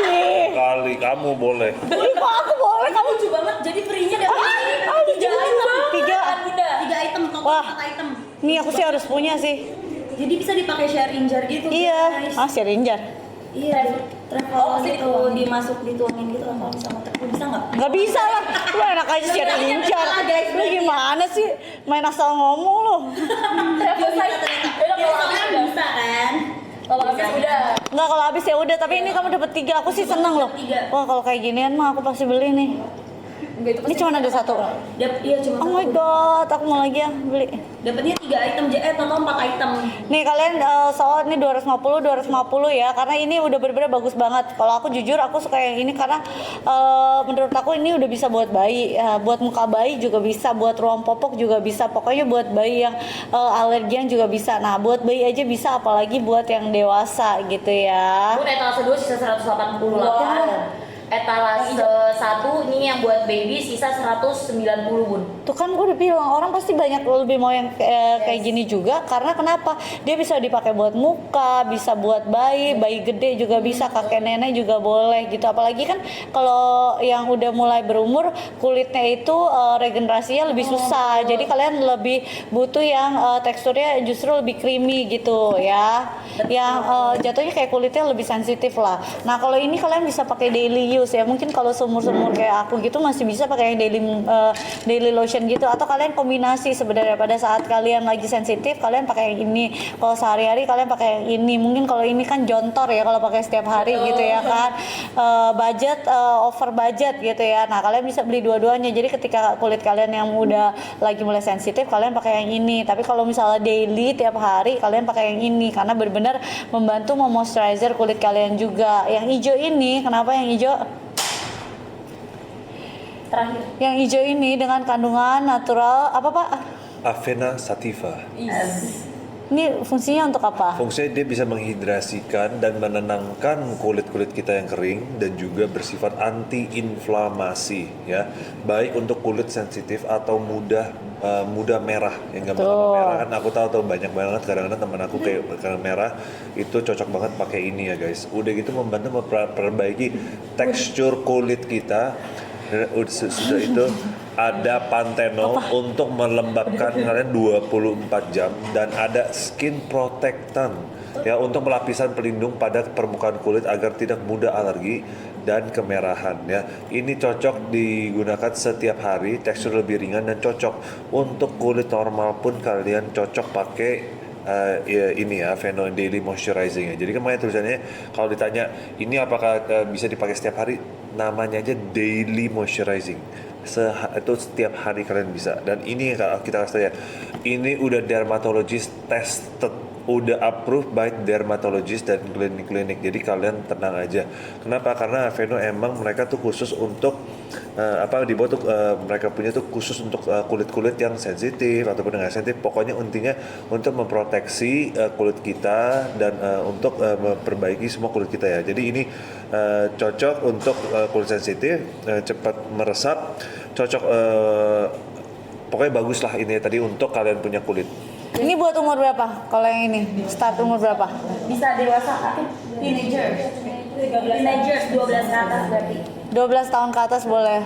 S2: Ih,
S3: kali kamu boleh.
S2: kok aku boleh kamu?
S1: Lucu banget. Jadi free-nya ada
S2: lucu banget. Tiga.
S1: Bunda.
S5: 3 item, total
S2: Wah.
S5: 4 item.
S2: Nih aku sih harus punya sih.
S5: Jadi bisa dipakai sharing jar gitu.
S2: Iya.
S5: guys.
S2: Ah, si Rinjar.
S5: Iya, travel
S1: Oh, pasti
S5: gitu,
S1: dituangin.
S5: dimasuk dituangin gitu kan kalau misalnya travel bisa nggak?
S2: Nggak bisa lah. Lu enak aja si Rinjar. Lu gimana sih? Main asal ngomong lu.
S1: Travel size. Udah kalau habis
S5: Biasanya
S1: udah.
S5: bisa kan?
S1: Kalau habis udah.
S2: Nggak, kalau habis ya udah. Tapi ini kamu dapat 3. Aku sih seneng loh.
S5: 3.
S2: Wah, kalau kayak ginian mah aku pasti beli nih.
S1: Enggak, itu
S2: Ini cuma ada 1.
S5: Iya cuma
S2: Oh my
S5: satu.
S2: god, aku mau lagi ya beli.
S5: Dapatnya 3 item, total 4 item.
S2: Nih kalian soal ini 250 ya, karena ini udah bener-bener bagus banget. Kalau aku jujur aku suka yang ini karena menurut aku ini udah bisa buat bayi, buat muka bayi juga bisa, buat ruang popok juga bisa. Pokoknya buat bayi yang alergian juga bisa. Nah buat bayi aja bisa, apalagi buat yang dewasa gitu ya.
S1: Bun, etalase 2 sisa 188. Etalase 1 ini yang buat baby sisa 190, Bun.
S2: Tuh kan gue udah bilang orang pasti banyak lebih mau yang kayak gini juga karena kenapa? Dia bisa dipakai buat muka, bisa buat bayi gede juga bisa, kakek nenek juga boleh gitu. Apalagi kan kalau yang udah mulai berumur kulitnya itu regenerasinya lebih susah. Jadi kalian lebih butuh yang teksturnya justru lebih creamy gitu ya. Yang jatuhnya kayak kulitnya lebih sensitif lah. Nah, kalau ini kalian bisa pakai daily use ya. Mungkin kalau seumur-seumur kayak aku gitu masih bisa pakai yang daily lotion gitu, atau kalian kombinasi sebenarnya pada saat kalian lagi sensitif kalian pakai yang ini, kalau sehari-hari kalian pakai yang ini. Mungkin kalau ini kan jontor ya kalau pakai setiap hari gitu ya kan, budget over budget gitu ya. Nah kalian bisa beli dua-duanya, jadi ketika kulit kalian yang udah lagi mulai sensitif kalian pakai yang ini, tapi kalau misalnya daily tiap hari kalian pakai yang ini karena benar-benar membantu memoisturizer kulit kalian juga. Yang hijau ini, kenapa yang hijau?
S1: Terakhir.
S2: Yang hijau ini dengan kandungan natural apa Pak?
S3: Avena sativa.
S2: Ini fungsinya untuk apa?
S3: Fungsinya dia bisa menghidrasikan dan menenangkan kulit-kulit kita yang kering dan juga bersifat anti-inflamasi ya. Baik untuk kulit sensitif atau mudah merah yang gampang merah kan, aku tahu banyak banget kadang-kadang teman aku kayak karena merah itu cocok banget pakai ini ya guys. Udah gitu membantu memperbaiki tekstur kulit kita. Sudah itu ada Panthenol untuk melembabkan kalian 24 jam dan ada skin protectant ya untuk lapisan pelindung pada permukaan kulit agar tidak mudah alergi dan kemerahan ya. Ini cocok digunakan setiap hari, tekstur lebih ringan dan cocok untuk kulit normal pun kalian cocok pakai ya, ini ya Avena Daily Moisturizing ya. Jadi kemarin tulisannya kalau ditanya ini apakah bisa dipakai setiap hari, namanya aja Daily Moisturizing. Itu setiap hari kalian bisa. Dan ini kalau kita kasih ya, ini udah dermatologist tested, udah approved by dermatologist dan klinik-klinik. Jadi kalian tenang aja. Kenapa? Karena Avena emang mereka tuh khusus untuk dibuat tuh mereka punya tuh khusus untuk kulit-kulit yang sensitif ataupun nggak sensitif. Pokoknya intinya untuk memproteksi kulit kita dan untuk memperbaiki semua kulit kita ya. Jadi ini cocok untuk kulit sensitif, cepat meresap, cocok pokoknya bagus lah ini tadi untuk kalian punya kulit.
S2: Ini buat umur berapa? Kalau yang ini start umur berapa?
S5: Bisa dewasa, teenagers 12 ke atas berarti.
S2: 12 tahun ke atas boleh.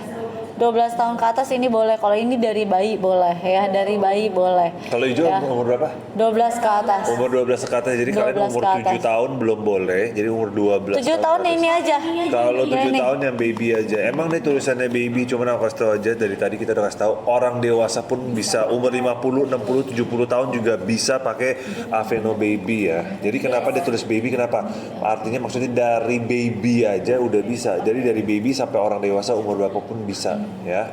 S2: 12 tahun ke atas ini boleh. Kalau ini dari bayi boleh ya, dari bayi boleh.
S3: Kalau hijau
S2: ya.
S3: umur berapa?
S2: 12 ke atas.
S3: Umur 12 ke atas. Jadi kalian
S2: 12
S3: umur
S2: ke
S3: 7
S2: atas.
S3: tahun belum boleh. Jadi umur 12
S2: 7 tahun
S3: ke atas.
S2: ini aja.
S3: Kalau 7
S2: Ini.
S3: tahun yang baby aja. Emang nih tulisannya baby, cuman aku kasih tahu aja dari tadi kita udah kasih tahu orang dewasa pun bisa umur 50, 60, 70 tahun juga bisa pakai Aveno baby ya. Jadi kenapa dia tulis baby? Kenapa? Artinya maksudnya dari baby aja udah bisa. Jadi dari baby sampai orang dewasa umur berapapun bisa ya.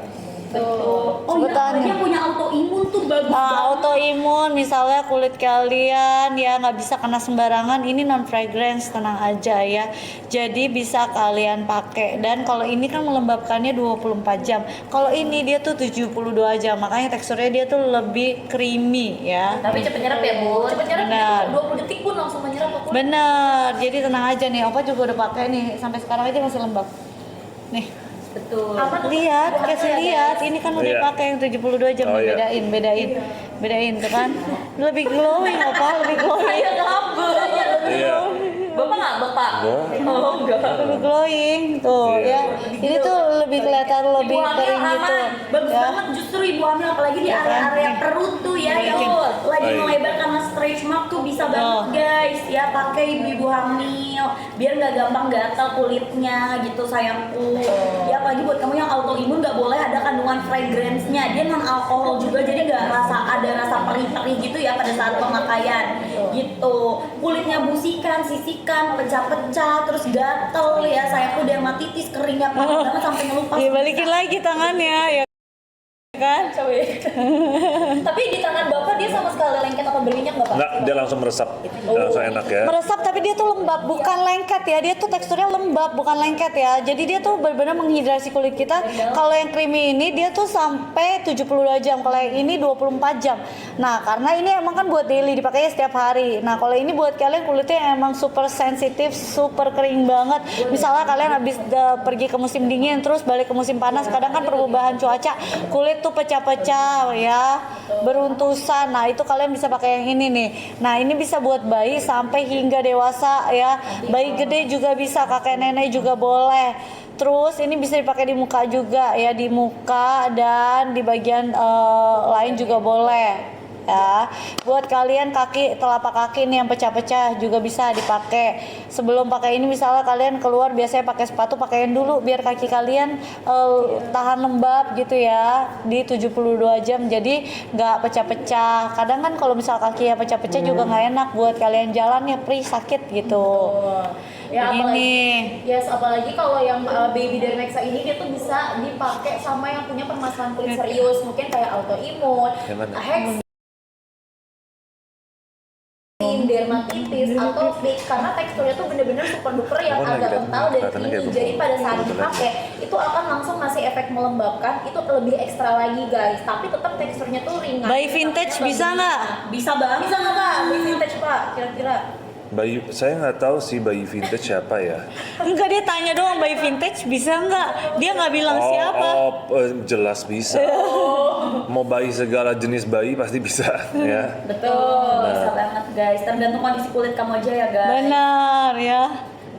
S5: Oh iya,
S2: Sebutannya.
S5: dia punya autoimun tuh bagus
S2: Nah,
S5: banget.
S2: autoimun misalnya kulit kalian ya nggak bisa kena sembarangan, ini non fragrance, tenang aja ya. Jadi bisa kalian pakai. Dan kalau ini kan melembabkannya 24 jam. Kalau ini dia tuh 72 jam. Makanya teksturnya dia tuh lebih creamy ya.
S5: Tapi cepet nyerap ya, Bu. Cepet nyerap.
S2: Benar.
S5: 20 detik pun langsung menyerap ke kulit.
S2: Bener. Jadi tenang aja nih. Opa juga udah pakai nih. Sampai sekarang aja masih lembab. Nih.
S5: Betul.
S2: Lihat, kasih lihat. Ini kan udah
S3: Iya.
S2: pakai yang 72 jam
S3: Oh,
S2: nih.
S3: iya.
S2: Bedain tuh kan. Lebih glowing Opa, lebih glowing.
S5: Kayak kelapa.
S3: Iya.
S5: Bapak nggak, Bapak?
S3: Enggak.
S5: Oh, enggak.
S2: Lebih glowing tuh
S3: Iya.
S2: ya. Ini tuh lebih kelihatan lebih
S5: Ibu hamil
S2: kering gitu.
S5: aman. Bagus
S2: Ya.
S5: banget justru ibu hamil apalagi di area-area perut tuh ya yang lagi
S3: Baik.
S5: melebar karena stretch mark tuh bisa banget
S2: Oh.
S5: guys ya, pakai ibu hamil biar nggak gampang gatal kulitnya gitu sayangku. Ya apalagi buat kamu yang autoimun nggak boleh ada kandungan fragrance-nya, dia non alkohol juga jadi nggak ada rasa perih-perih gitu ya pada saat pemakaian gitu. Kulitnya busikan, sisikan, pecah-pecah, terus gatel ya sayangku, dermatitis, keringnya parah banget sampai ngelupas.
S2: Dibalikin lagi tangannya ya kan.
S5: Tapi di tangan bapak dia sama sekali lengket atau berminyak nggak pak?
S3: Enggak, dia langsung meresap. Langsung enak ya.
S2: Meresap tapi dia tuh lembab, bukan lengket ya. Dia tuh teksturnya lembab, bukan lengket ya. Jadi dia tuh benar-benar menghidrasi kulit kita. Kalau yang creamy ini dia tuh sampai 72 jam. Kalau yang ini 24 jam. Nah, karena ini emang kan buat daily, dipakainya setiap hari. Nah, kalau ini buat kalian kulitnya yang emang super sensitif, super kering banget. Misalnya kalian habis pergi ke musim dingin terus balik ke musim panas, kadang kan perubahan cuaca, kulit tuh pecah-pecah ya, beruntusan. Nah, itu kalian bisa pakai yang ini nih. Nah, ini bisa buat bayi sampai hingga dewasa ya. Bayi gede juga bisa, kakek nenek juga boleh. Terus ini bisa dipakai di muka juga ya, di muka dan di bagian lain juga boleh. Ya, buat kalian telapak kaki nih yang pecah-pecah juga bisa dipakai. Sebelum pakai ini misalnya kalian keluar biasanya pakai sepatu, pakaiin dulu biar kaki kalian tahan lembab gitu ya di 72 jam, jadi nggak pecah-pecah. Kadang kan kalau misal kaki ya pecah-pecah juga nggak enak buat kalian jalan ya, perih, sakit gitu.
S1: Ya
S2: Begini.
S1: apalagi kalau yang baby Dermexa ini dia tuh bisa dipakai sama yang punya permasalahan kulit serius, mungkin kayak autoimun,
S3: Yang mana?
S1: heks, dermatitis atau fix, karena teksturnya tuh bener-bener super duper yang
S3: Oh,
S1: agak
S3: lagi
S1: kental dan
S3: kelihatannya kayak
S1: ini.
S3: bubuk.
S1: Jadi pada saat
S3: Betul.
S1: dipakai itu akan langsung ngasih efek melembabkan, itu lebih ekstra lagi guys. Tapi tetap teksturnya tuh ringan.
S2: Bayi vintage bisa nggak?
S5: Bisa banget.
S1: Bisa nggak pak? Bayi vintage pak? Kira-kira?
S3: Bayi, saya nggak tahu sih bayi vintage siapa ya.
S2: Enggak, dia tanya doang bayi vintage bisa nggak? Dia nggak bilang siapa.
S3: Jelas bisa. Mau bayi segala jenis bayi pasti bisa ya.
S5: Betul, bisa banget guys. Tergantung kondisi kulit kamu aja ya guys.
S2: Benar ya.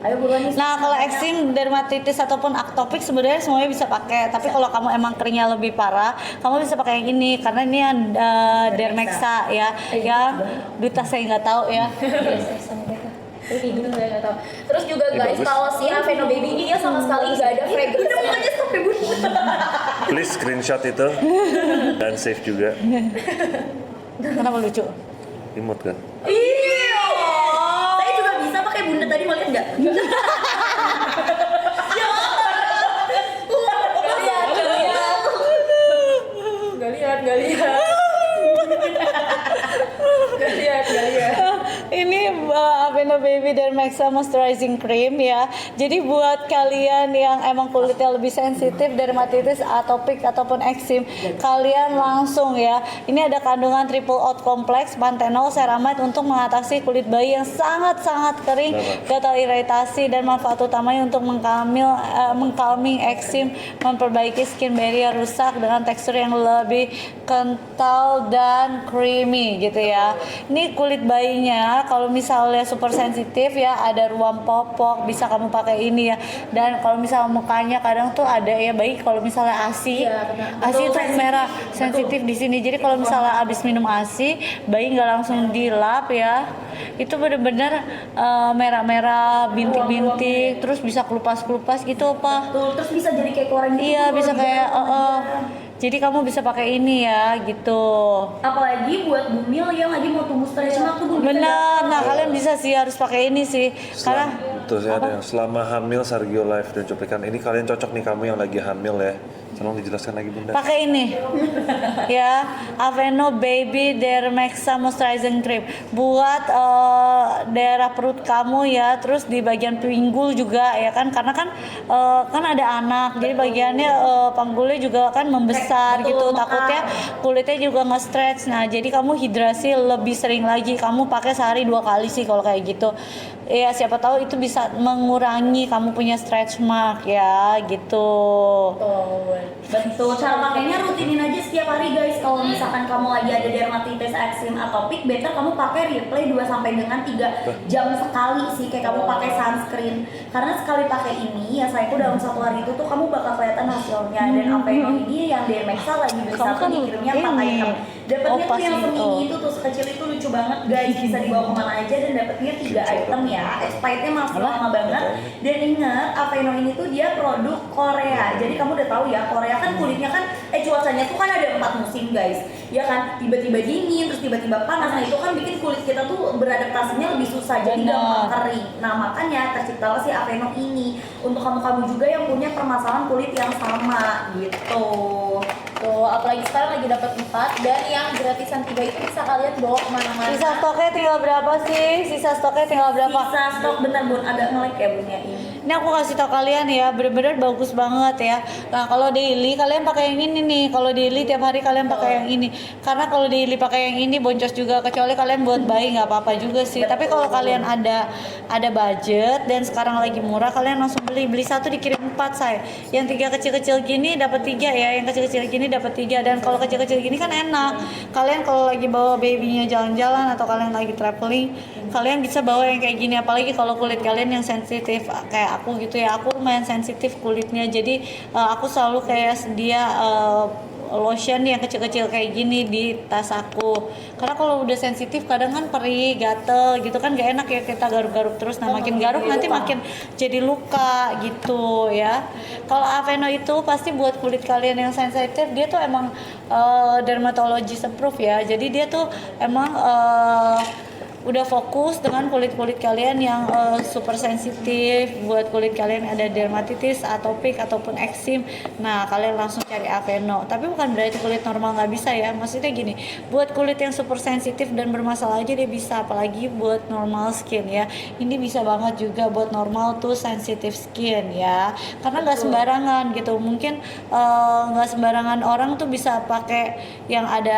S5: Ayo buruan nih.
S2: Nah, kalau eksim, dermatitis ataupun aktopik sebenarnya semuanya bisa pakai. Tapi kalau kamu emang keringnya lebih parah, kamu bisa pakai yang ini karena ini yang Dermexa ya. Yang duta saya nggak tahu ya.
S1: Terus juga guys,
S3: bagus.
S1: kalau si Aveno Baby ini dia sama sekali nggak ada fragrance-nya.
S3: Please screenshot itu dan save juga.
S2: Kenapa lucu?
S3: Imut kan?
S5: Iya. Saya juga bisa pakai bunda tadi, mau lihat nggak?
S1: Gak lihat.
S2: Ini Aveno Aveno Baby Dermaxa Moisturizing Cream ya. Jadi buat kalian yang emang kulitnya lebih sensitif, dermatitis, atopik ataupun eksim, kalian langsung ya. Ini ada kandungan triple oat kompleks, panthenol, ceramide untuk mengatasi kulit bayi yang sangat-sangat kering, gatal iritasi, dan manfaat utamanya untuk mengkalming eksim, memperbaiki skin barrier rusak dengan tekstur yang lebih kental dan creamy gitu ya. Ini kulit bayinya kalau misalnya super sensitif ya, ada ruam popok, bisa kamu pakai ini ya. Dan kalau misalnya mukanya kadang tuh ada ya bayi kalau misalnya ASI, ASI itu merah sensitif di sini. Jadi kalau misalnya abis minum ASI, bayi nggak langsung dilap ya, itu bener-bener merah-merah, bintik-bintik, terus bisa kelupas-kelupas gitu apa?
S5: Tuh, terus bisa jadi kayak koren gitu.
S2: Iya bisa
S5: kalau
S2: kayak
S5: dibilang.
S2: jadi kamu bisa pakai ini ya gitu.
S5: Apalagi buat bumil yang lagi mau tumbuh stretch mark tuh bumil.
S2: Benar, nah kalian bisa sih harus pakai ini sih karena
S3: Tuh saya ada yang selama hamil Sargio Life dan cuplikan ini kalian cocok nih, kamu yang lagi hamil ya. Tolong dijelaskan lagi Bunda.
S2: pakai ini ya, Aveno Baby Dermaxa Moisturizing Cream buat daerah perut kamu ya, terus di bagian pinggul juga ya kan, karena kan kan ada anak, jadi bagiannya panggulnya juga kan membesar gitu, takutnya kulitnya juga nge-stretch. Nah jadi kamu hidrasi lebih sering lagi, kamu pakai sehari 2 kali sih kalau kayak gitu ya, siapa tahu itu bisa mengurangi kamu punya stretch mark ya gitu.
S5: Betul, cara pakainya rutinin aja setiap hari guys. Kalau misalkan kamu lagi ada dermatitis, eksim, atopik, better kamu pakai replay 2 sampai dengan 3 jam sekali sih, kayak kamu pakai sunscreen. Karena sekali pakai ini ya sayangku dalam 1 hari itu tuh kamu bakal kelihatan hasilnya. Dan Aveno ini yang Dermaxa lagi beli
S2: Kamu
S5: satu
S2: kan
S5: dikirimnya 4
S2: ini.
S5: item. Dapatnya tuh yang
S2: Pas
S5: semini itu tuh sekecil itu lucu banget guys, bisa dibawa kemana aja dan dapatnya 3 item ya. Expirednya masih lama banget. Dan ingat Aveno ini tuh dia produk Korea. Jadi kamu udah tahu ya, Korea kan kulitnya kan cuacanya tuh kan ada 4 musim guys. Ya kan, tiba-tiba dingin, terus tiba-tiba panas. Nah itu kan bikin kulit kita tuh beradaptasinya lebih susah, jadi gampang kering. Nah makanya terciptalah si Aveno ini untuk kamu-kamu juga yang punya permasalahan kulit yang sama gitu.
S1: Tuh, apalagi sekarang lagi dapat 4 dan yang gratisan 3 itu bisa kalian bawa kemana-mana.
S2: Sisa stoknya tinggal berapa sih? Sisa stoknya tinggal berapa?
S5: Sisa stok bentar bun, agak nge-lag ya bun ya ini.
S2: Ini aku kasih tau kalian ya, bener-bener bagus banget ya. Nah kalau daily kalian pakai yang ini nih. Kalau daily tiap hari kalian pakai yang ini. Karena kalau daily pakai yang ini boncos juga, kecuali kalian buat bayi nggak apa-apa juga sih. Tapi kalau kalian ada budget dan sekarang lagi murah, kalian langsung beli 1 dikirim 4 say. Yang 3 kecil-kecil gini dapat 3 ya. Yang kecil-kecil gini dapat 3, dan kalau kecil-kecil gini kan enak. Kalian kalau lagi bawa babynya jalan-jalan atau kalian lagi traveling, kalian bisa bawa yang kayak gini. Apalagi kalau kulit kalian yang sensitif kayak aku gitu ya, aku lumayan sensitif kulitnya, jadi aku selalu kayak sedia lotion yang kecil-kecil kayak gini di tas aku, karena kalau udah sensitif kadang kan perih, gatel gitu kan, gak enak ya kita garuk-garuk terus. Nah makin garuk nanti makin jadi luka gitu ya. Kalau Aveno itu pasti buat kulit kalian yang sensitif, dia tuh emang dermatologist approved ya, jadi dia tuh emang udah fokus dengan kulit-kulit kalian yang super sensitif. Buat kulit kalian ada dermatitis, atopik ataupun eksim, nah kalian langsung cari Aveno. Tapi bukan berarti kulit normal nggak bisa ya, maksudnya gini, buat kulit yang super sensitif dan bermasalah aja dia bisa, apalagi buat normal skin ya. Ini bisa banget juga buat normal tuh sensitive skin ya, karena nggak sembarangan gitu. Mungkin nggak sembarangan orang tuh bisa pakai yang ada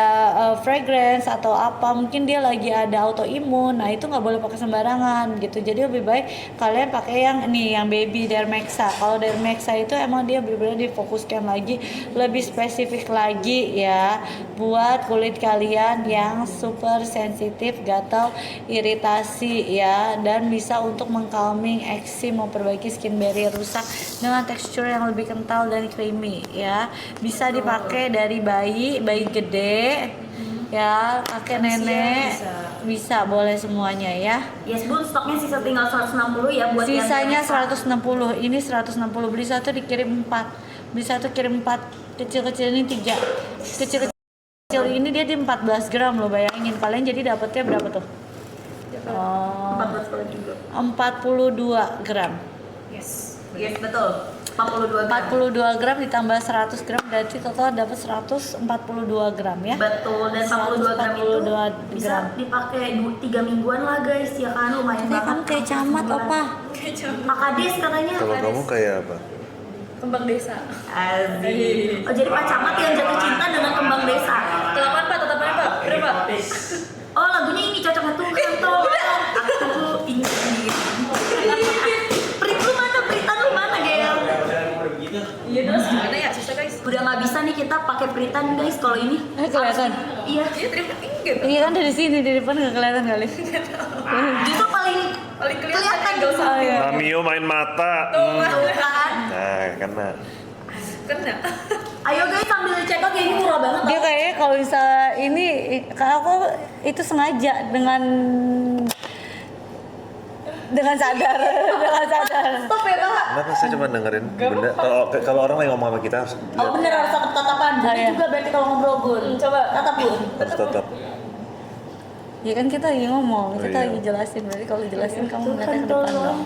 S2: fragrance atau apa, mungkin dia lagi ada autoimun. Nah itu nggak boleh pakai sembarangan gitu. Jadi lebih baik kalian pakai yang nih, yang Baby Dermaxa. Kalau Dermaxa itu emang dia benar-benar difokuskan lagi, lebih spesifik lagi ya, buat kulit kalian yang super sensitif, gatal, iritasi ya, dan bisa untuk mengkalming eksim, memperbaiki skin barrier rusak dengan tekstur yang lebih kental dan creamy ya. Bisa dipakai dari bayi gede ya, kakek nenek, bisa boleh semuanya ya.
S5: Yes bun, stoknya sisa tinggal 160 ya buat
S2: Sisanya
S5: yang
S2: 160, ini 160, beli 1 dikirim 4, beli 1 kirim 4, kecil-kecil ini 3, kecil-kecil ini dia di 14 gram loh, bayangin kalian jadi dapetnya berapa tuh?
S5: 14 kalau juga.
S2: 42 gram.
S5: Yes betul. 42 gram.
S2: 42 gram ditambah 100 gram berarti total dapat 142 gram ya.
S5: Betul, dan 42 gram itu
S2: 142
S5: bisa
S2: gram.
S5: dipakai 3 mingguan lah guys, ya kan lumayan
S2: Ini kamu kayak camat apa?
S5: Makades katanya.
S3: Kalau kamu kayak apa?
S1: Kembang desa.
S5: Asik. Oh, jadi Pak Camat yang jatuh cinta dengan kembang desa.
S1: Kelamaan Pak, tatapannya Pak. Berapa?
S5: Oh, lagunya ini cocok tuh kantor. Aku ingin. Prit lu mana? Pritan lu mana, Gel?
S4: Begitu.
S1: Iya terus gimana ya susah guys?
S5: Udah nggak bisa nih kita pakai pritan guys kalau ini.
S2: Kelihatan.
S5: Iya.
S1: Iya terima gitu.
S2: Iya kan dari sini di depan nggak kelihatan kali.
S5: Justru paling
S1: Kelihatan gak usah.
S2: Oh, iya.
S3: Namio main mata.
S5: tuh kan.
S3: Nah, karena
S1: Kena.
S5: Ayo guys sambil check out ini murah banget.
S2: Dia kayaknya kalau bisa ini kalau aku itu sengaja dengan sadar.
S5: Stop ya Pak.
S3: kenapa saya cuma dengerin benda kalau orang lagi ngomong sama kita harus
S5: Oh bener harus tatap tatapan.
S2: Oh, iya.
S5: Juga berarti kalau ngobrol Gun.
S1: Coba.
S5: Tatap Gun.
S3: harus tetap.
S2: Ya kan kita lagi ngomong,
S3: Oh,
S2: kita
S3: iya.
S2: lagi jelasin. Berarti kalau jelasin kamu ngeliatnya ke depan dong.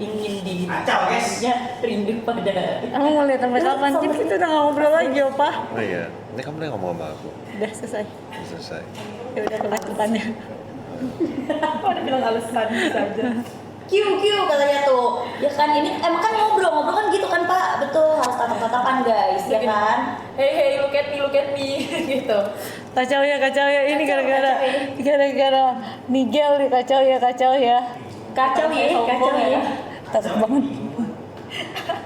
S5: Ingin di
S4: Kacau guys.
S5: rindu pada.
S2: Kamu mau lihat sampai kapan? Jadi kita udah nggak ngobrol lagi, Opa.
S3: Oh iya, ini kamu lagi ngomong sama aku.
S2: Udah selesai.
S3: Selesai.
S2: Ya udah kelanjutannya.
S1: Udah bilang alasan saja.
S5: Q katanya tuh. Ya kan ini emang kan ngobrol kan gitu kan Pak. Betul harus tatap-tatapan guys ya kan.
S1: Hey look at me gitu.
S2: Kacau ya. Ini
S1: Kacau,
S2: gara-gara Nigel nih kacau ya.
S5: Kacau ya.
S2: Takut banget.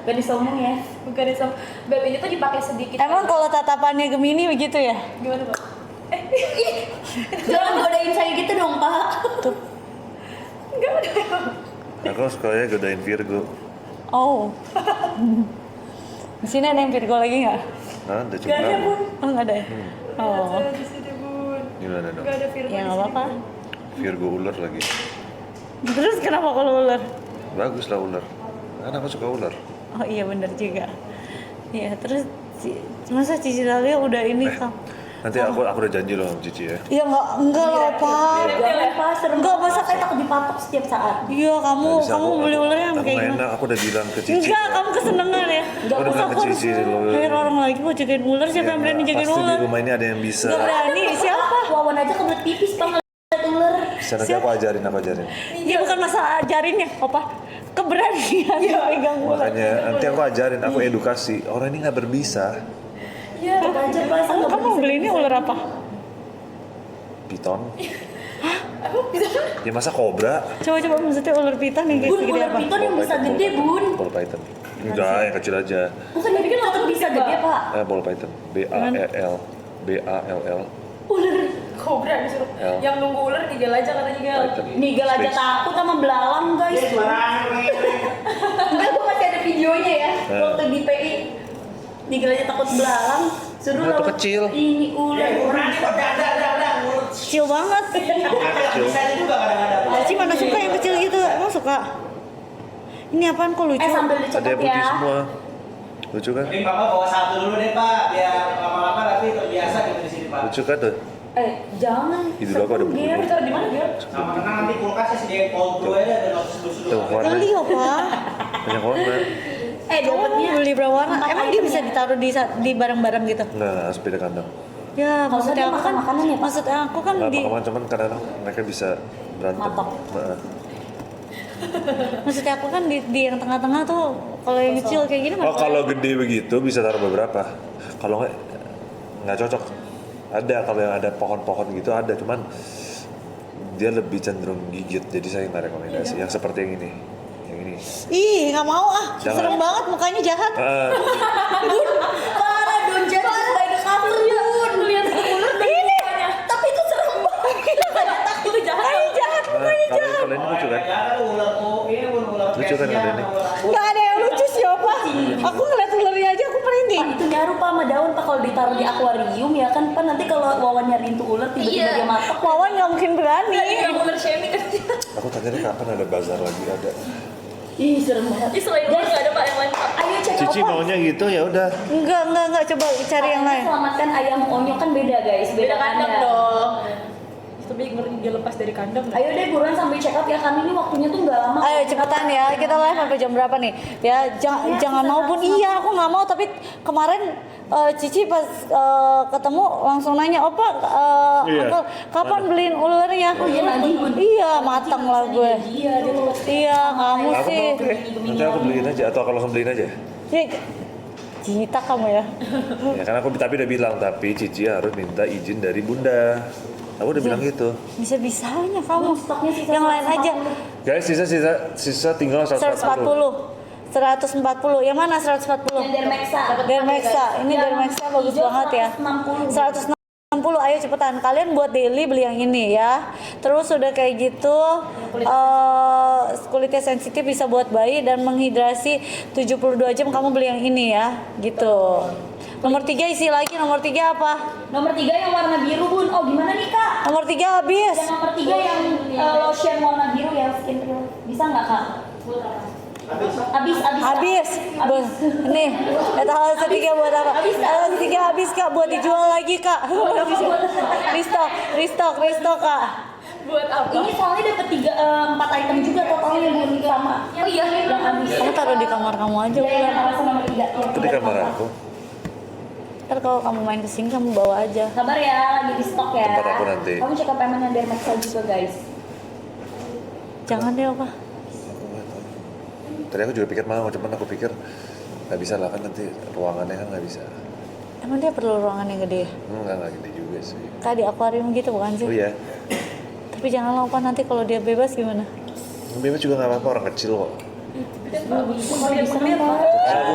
S5: Gak disombong ya.
S1: Bukan disam. Beb ini tuh dipakai sedikit.
S2: Emang kalau tatapannya Gemini begitu ya?
S1: Gimana Pak?
S5: Jangan godain saya gitu dong Pak.
S2: Tuh.
S1: Enggak ada.
S3: Aku sukanya godain Virgo.
S2: Oh. Di sini ada yang Virgo lagi nggak?
S3: Nah, ada cuma
S1: Gak ada
S3: kamu.
S1: Bun.
S2: Oh nggak ada ya? Oh.
S1: Ada di sini Bun.
S3: Gimana dong?
S1: Gak ada Virgo.
S2: Ya
S1: di
S2: nggak
S1: sini,
S2: apa-apa.
S1: Bun.
S3: Virgo ular lagi.
S2: Terus kenapa kalau ular?
S3: Bagus lah ular. Kan aku suka ular.
S2: Oh iya bener juga. Iya terus masa Cici Lalia udah ini Kang?
S3: Nanti aku udah janji loh sama Cici ya.
S2: Iya enggak lah Pak.
S5: Jangan Pak serem.
S2: Enggak, masa
S5: saya takut dipatok setiap saat.
S2: Iya kamu
S3: Nggak bisa,
S2: beli ular yang
S3: aku
S2: kayak
S3: nggak
S2: gimana?
S3: enak, aku udah bilang ke Cici.
S2: Enggak, kamu kesenangan ya.
S3: Aku udah
S2: Masa
S3: bilang
S2: aku
S3: ke
S2: harus
S3: Cici loh.
S2: hire orang lagi mau jagain ular, siapa yang berani jagain
S3: Pasti
S2: ular?
S3: di rumah ini ada yang bisa.
S2: Enggak berani, siapa?
S5: Wawan aja kebelet pipis Pak ngeliat ular.
S3: Bisa nanti aku ajarin.
S2: Ya bukan masalah ajarinnya, Opa. Keberanian pegang ular.
S3: Makanya nanti aku ajarin, aku edukasi. Orang ini nggak berbisa.
S1: Iya.
S5: Aja Pak.
S2: Kamu beli ini ular apa?
S3: Piton. Ya masa kobra?
S2: Coba maksudnya ular piton yang kayak
S5: Bun
S2: segede
S5: ular
S2: apa?
S5: piton yang bisa gede Bun.
S3: Ball python. Enggak, yang kecil aja.
S5: Bukan dia kan tetap bisa gede Pak.
S3: Ball python. B-A-L-L.
S5: Ular.
S1: Kobra disuruh.
S3: L.
S1: Yang nunggu ular tigel aja katanya Gel.
S3: Python.
S5: Nigel aja
S3: Space.
S5: takut sama belalang guys. Enggak, gue masih ada videonya ya. Waktu di PI Nigel aja takut belalang. Suruh
S3: Nah, itu
S5: lawan
S3: kecil.
S5: Ini ular.
S2: Kecil banget.
S3: Kecil.
S4: Bisa juga kadang-kadang.
S2: Cici mana suka yang kecil gitu? Emang suka? Ini apaan kok lucu?
S5: Sambil
S3: Ada
S5: dicetak
S3: yang putih
S5: ya.
S3: semua. Lucu kan?
S4: Mending Papa bawa satu dulu deh Pak, biar lama-lama nanti terbiasa gitu di sini Pak.
S3: Lucu kan tuh?
S5: Jangan.
S3: Itu aku ada buku.
S5: Ger.
S1: Taruh di mana Gel?
S4: Sama tenang nanti kulkasnya sediain cold brew aja dan harus seduh-seduh.
S3: Tuh warna.
S2: Kali Opa.
S3: Banyak warna.
S2: Kamu
S5: Dapatnya
S2: beli berapa warna?
S5: empat
S2: Emang dia
S5: item
S2: bisa
S5: ya?
S2: ditaruh di barang-barang gitu?
S3: Enggak, harus beda kandang.
S2: Ya,
S5: Kalau
S2: maksudnya
S5: dia
S2: aku kan,
S5: makan makanan ya, Pak?
S2: maksudnya aku kan
S3: Nggak
S2: di,
S3: apa-apa, cuman kadang-kadang mereka bisa berantem.
S5: Matok.
S3: Heeh.
S2: maksudnya aku kan di yang tengah-tengah tuh, kalau yang kecil kayak gini
S3: Oh, kalau gede begitu bisa taruh beberapa. Kalau nggak cocok. Ada kalau yang ada pohon-pohon gitu ada, cuman dia lebih cenderung gigit. Jadi saya nggak rekomendasi. Yang seperti yang ini. Yang ini.
S2: Ih, nggak mau ah,
S3: Jangan.
S2: serem banget mukanya jahat.
S5: parah Don jadi by the cover Bun.
S1: Lihat ular dan
S2: Ini,
S5: Tapi itu serem banget.
S1: itu jahat.
S2: mukanya jahat, mukanya
S3: Kalau
S2: jahat.
S3: ini lucu kan?
S4: Ya kan ular ini ular
S3: Lucu kan ada ini?
S2: Nggak ada yang lucu sih Opa. Aku ngeliat ularnya aja aku merinding.
S5: Itu nyaru Pak sama daun Pak kalau ditaruh di akuarium ya kan Pak nanti kalau Wawan nyariin tuh ular tiba-tiba
S1: Iya.
S5: dia matok.
S2: Wawan nggak mungkin berani.
S1: Yang ular shaming kan.
S3: Aku tanya nih kapan ada bazar lagi ada.
S5: Ih serem banget.
S1: Ih selain ular nggak ada Pak yang lain Pak.
S5: Ayo cek
S3: Cici
S5: Opa.
S3: maunya gitu ya udah.
S2: Enggak, coba cari yang lain.
S5: Selamatkan ayam onyo kan beda guys,
S1: Beda kandang dong.
S6: Tapi ngeri dia lepas dari kandang.
S5: Ayo deh buruan sampai check out ya, kan ini waktunya tuh nggak lama.
S2: Ayo cepetan ya, kita live sampai jam berapa nih? Ya jangan mau Bun. Iya, aku nggak mau. Tapi kemarin Cici pas ketemu langsung nanya, Opa,
S3: Iya.
S2: Uncle, kapan beliin ulernya?
S5: Oh iya, nanti Bun.
S2: Iya, matang lah gue.
S5: Iya, dia tuh
S2: Iya, kamu
S3: Aku
S2: sih.
S3: mau oke. Nanti aku beliin aja atau kalau langsung beliin aja.
S2: Ya, Cita kamu ya.
S3: Ya kan aku tapi udah bilang tapi Cici harus minta izin dari Bunda. Aku udah bilang gitu.
S2: Bisa-bisanya kamu.
S5: stoknya sisa
S2: Yang lain aja.
S3: Guys, sisa tinggal 140.
S2: 140. Yang mana 140?
S5: yang Dermexa.
S2: Dermexa. Ini
S5: Yang
S2: Dermexa bagus
S5: hijau
S2: banget ya.
S5: 160.
S2: 160. Ayo cepetan. Kalian buat daily beli yang ini ya. Terus udah kayak gitu kulitnya sensitif bisa buat bayi dan menghidrasi 72 jam, kamu beli yang ini ya. Gitu. Nomor 3 isi lagi. Nomor 3 apa?
S5: Nomor 3 yang warna biru Bun. Oh gimana nih Kak?
S2: Nomor 3 habis.
S5: Yang nomor 3 yang lotion warna biru yang skin peel. Bisa nggak Kak? Habis. Nih, etalase 3 buat apa? Etalase 3 habis Kak, buat dijual lagi Kak. Restock Kak.
S6: Buat apa?
S5: Ini soalnya dapat 4 item juga totalnya Bun sama.
S6: Oh iya,
S5: Yang habis.
S2: Kamu taruh di kamar kamu aja
S5: Ya, yang
S2: udah.
S5: alasan nomor 3.
S3: Itu di kamar aku.
S2: Ntar kalau kamu main kesini kamu bawa aja.
S5: Sabar ya, lagi di stok ya.
S3: Tempat aku nanti.
S5: Kamu cek up yang Dermexa juga guys.
S2: Jangan deh apa.
S3: Tadi aku juga pikir mau, cuman aku pikir nggak bisa lah kan nanti ruangannya kan nggak bisa.
S2: Emang dia perlu ruangan yang gede?
S3: Nggak gede juga sih.
S2: Kayak di akuarium gitu bukan sih?
S3: Oh iya,
S2: Tapi jangan lupa nanti kalau dia bebas gimana?
S3: bebas juga nggak apa-apa, orang kecil kok.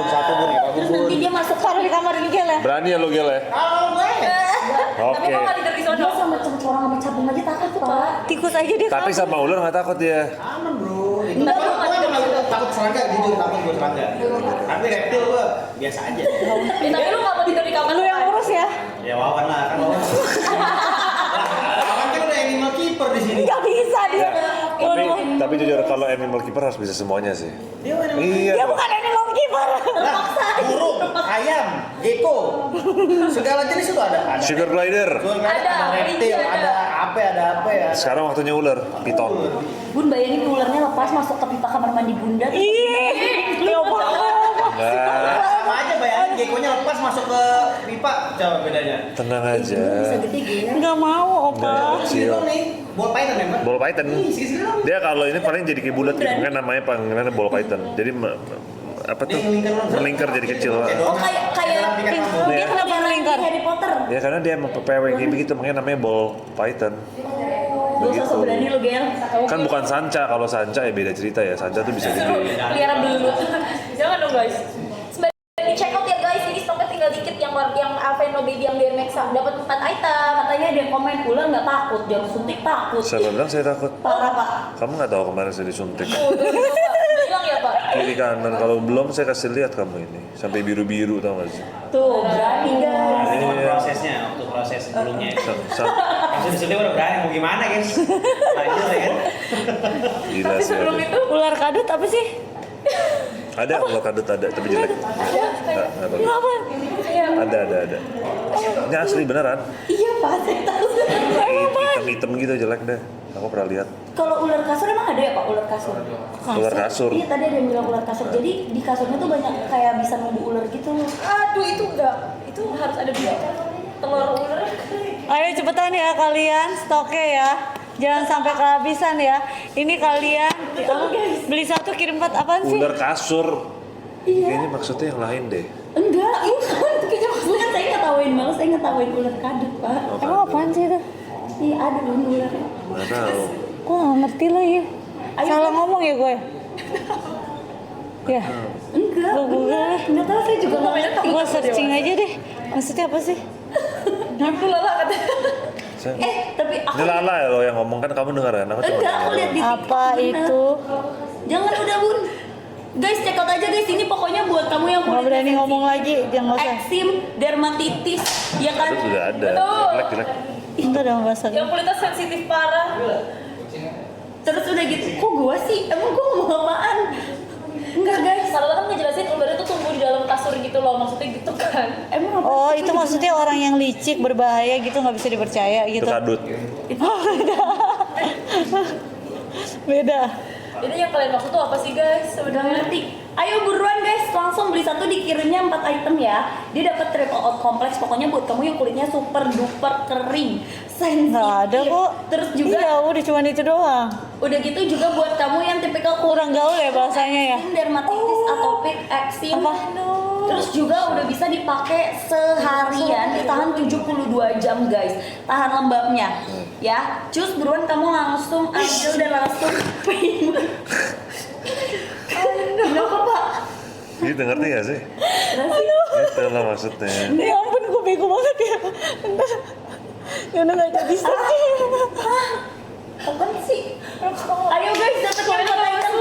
S4: Satu bun ya,
S5: Terus nanti dia masuk
S2: Taruh di kamar Gel ya?
S3: Berani ya lo Gel ya? Oke.
S6: Tapi kok nggak tidur di sono?
S5: Dia sama orang sama cabung aja takut Pak.
S2: Tikus aja dia
S3: Tapi
S2: takut.
S3: sama ular nggak takut dia.
S4: Aman bro. Enggak, gue takut serangga, jujur takut gue serangga. Tapi reptil gue biasa aja.
S6: Tapi lu nggak mau tidur di kamar
S2: Lu yang urus ya?
S4: Ya Wawan lah, kan Wawan. Wawan kan udah animal keeper di sini.
S2: Gak bisa dia.
S3: Tapi jujur kalau animal keeper harus bisa semuanya sih.
S4: Dia animal
S3: Iya.
S2: Dia
S3: dong.
S2: bukan animal keeper.
S4: burung, ayam, gecko, segala jenis itu ada.
S3: Sugar glider.
S4: Ada reptil, ada apa ya.
S3: Sekarang waktunya ular, piton.
S5: Bun bayangin ularnya lepas masuk ke pipa kamar mandi Bunda.
S2: Ih, dia apa?
S3: Nggak,
S4: Sama aja bayangin gecko-nya lepas masuk ke pipa, coba bedanya.
S3: tenang aja.
S5: Bisa gede gitu.
S2: Nggak mau, Opa.
S3: Nggak.
S4: Sini dong nih, ball python ya, Mbak?
S3: Ball python. Dia kalau ini paling jadi kayak bulat gitu, kan namanya panggilannya ball python. Jadi apa tuh melingkar jadi kecil.
S5: Oh kayak
S2: Dia kenapa melingkar?
S5: Harry Potter.
S3: Ya karena dia emang PPW kayak begitu, makanya namanya ball python.
S5: Lu sosok berani lu Gel.
S3: Kan bukan sanca, kalau sanca ya beda cerita ya. Sanca tuh bisa gede.
S6: Pelihara belut. Jangan dong guys.
S1: Sebenarnya di check out ya guys, ini stoknya tinggal dikit yang Aveno Baby yang Dermexa dapat 4 item.
S5: Katanya ada yang komen ular nggak takut, jangan suntik takut.
S3: Siapa bilang saya takut?
S5: Parah Pak.
S3: Kamu nggak tahu kemarin saya disuntik
S1: Bilang ya Pak.
S3: kiri kanan. Kalau belum saya kasih lihat kamu ini sampai biru-biru tau gak sih?
S5: Tuh berani guys.
S4: Itu cuma
S3: Iya.
S4: prosesnya, waktu proses sebelumnya.
S3: Sam-
S4: Langsung disuntik udah berani, mau gimana guys? Lanjut ya kan?
S3: Gila
S6: Tapi
S3: sih.
S6: sebelum
S3: ada.
S6: itu
S2: Ular kadut apa sih?
S3: Ada ular kadut ada, tapi jelek. Nggak bagus.
S2: Kenapa?
S3: Ada. Ini asli beneran.
S5: Iya Pak, saya tahu.
S3: Hitam-hitam gitu jelek deh. Aku pernah lihat.
S5: Kalau ular kasur emang ada ya Pak ular kasur?
S3: Ular kasur.
S5: Iya tadi ada yang bilang ular kasur. Jadi di kasurnya tuh banyak kayak bisa nunggu ular gitu.
S6: aduh itu enggak. Itu harus ada dua telur ular.
S2: Ayo cepetan ya kalian, stoknya ya. Jangan sampai kehabisan ya. Ini kalian beli satu kirim 4 apaan sih?
S3: Ular kasur.
S5: Iya.
S3: Kayaknya maksudnya yang lain deh.
S5: Enggak, bukan. Kayaknya maksudnya saya ngetawain banget, saya ngetawain ular kadut Pak.
S2: Emang apaan sih itu?
S5: Iya ada belum ular.
S3: Nggak tahu.
S2: Kok nggak ngerti lo ya?
S5: Ayo,
S2: Salah
S5: Bun.
S2: ngomong ya gue? Ya,
S5: Enggak,
S2: Lu Google
S5: bener. Enggak tahu saya juga nggak ngerti.
S2: gue searching aja deh. Maksudnya apa sih?
S6: Aku lala katanya.
S3: Saya-
S5: Tapi aku
S3: Ini Lala ya lo yang ngomong kan kamu dengar kan? Aku cuma
S5: enggak, aku lihat di
S2: Apa
S5: TikTok, bener.
S2: itu?
S5: Jangan udah Bun. Guys, check out aja guys. Ini pokoknya buat kamu yang
S2: Nggak berani ngomong lagi, jangan nggak usah.
S5: eksim, dermatitis, ya kan?
S3: Itu sudah ada.
S6: Betul.
S3: Jelek.
S2: Enggak dong bahasa.
S6: Yang kulitnya sensitif parah.
S5: Terus udah gitu, kok gua sih? Emang gua ngomong apaan? Enggak guys.
S6: Kalau kan ngejelasin ular itu tumbuh di dalam kasur gitu loh, maksudnya gitu kan.
S5: Emang apa?
S2: Oh, itu maksudnya orang yang licik, berbahaya gitu, nggak bisa dipercaya
S3: Itu
S2: gitu.
S3: kadut.
S2: Beda.
S6: Jadi yang kalian maksud tuh apa sih guys
S5: Udah
S6: sebenarnya?
S5: ngerti. Ayo buruan guys, langsung beli satu dikirimnya 4 item ya. Dia dapat triple out kompleks. Pokoknya buat kamu yang kulitnya super duper kering, sensitif.
S2: Nggak ada kok.
S5: Terus juga
S2: Iya, udah cuma itu doang.
S5: udah gitu juga buat kamu yang tipikal
S2: Kurang gaul ya bahasanya ya.
S5: dermatitis, atopik, eksim.
S2: Apa?
S5: Terus juga udah bisa dipakai seharian, ditahan 72 jam guys. Tahan lembabnya. Ya, cus buruan kamu langsung ambil dan langsung payment. Kenapa Pak?
S3: Gitu ngerti gak sih? Itulah maksudnya.
S2: Ya ampun, gue bego banget ya. Bentar. Ya udah nggak jadi sih.
S5: Apa sih? Ayo guys, dapat yang item.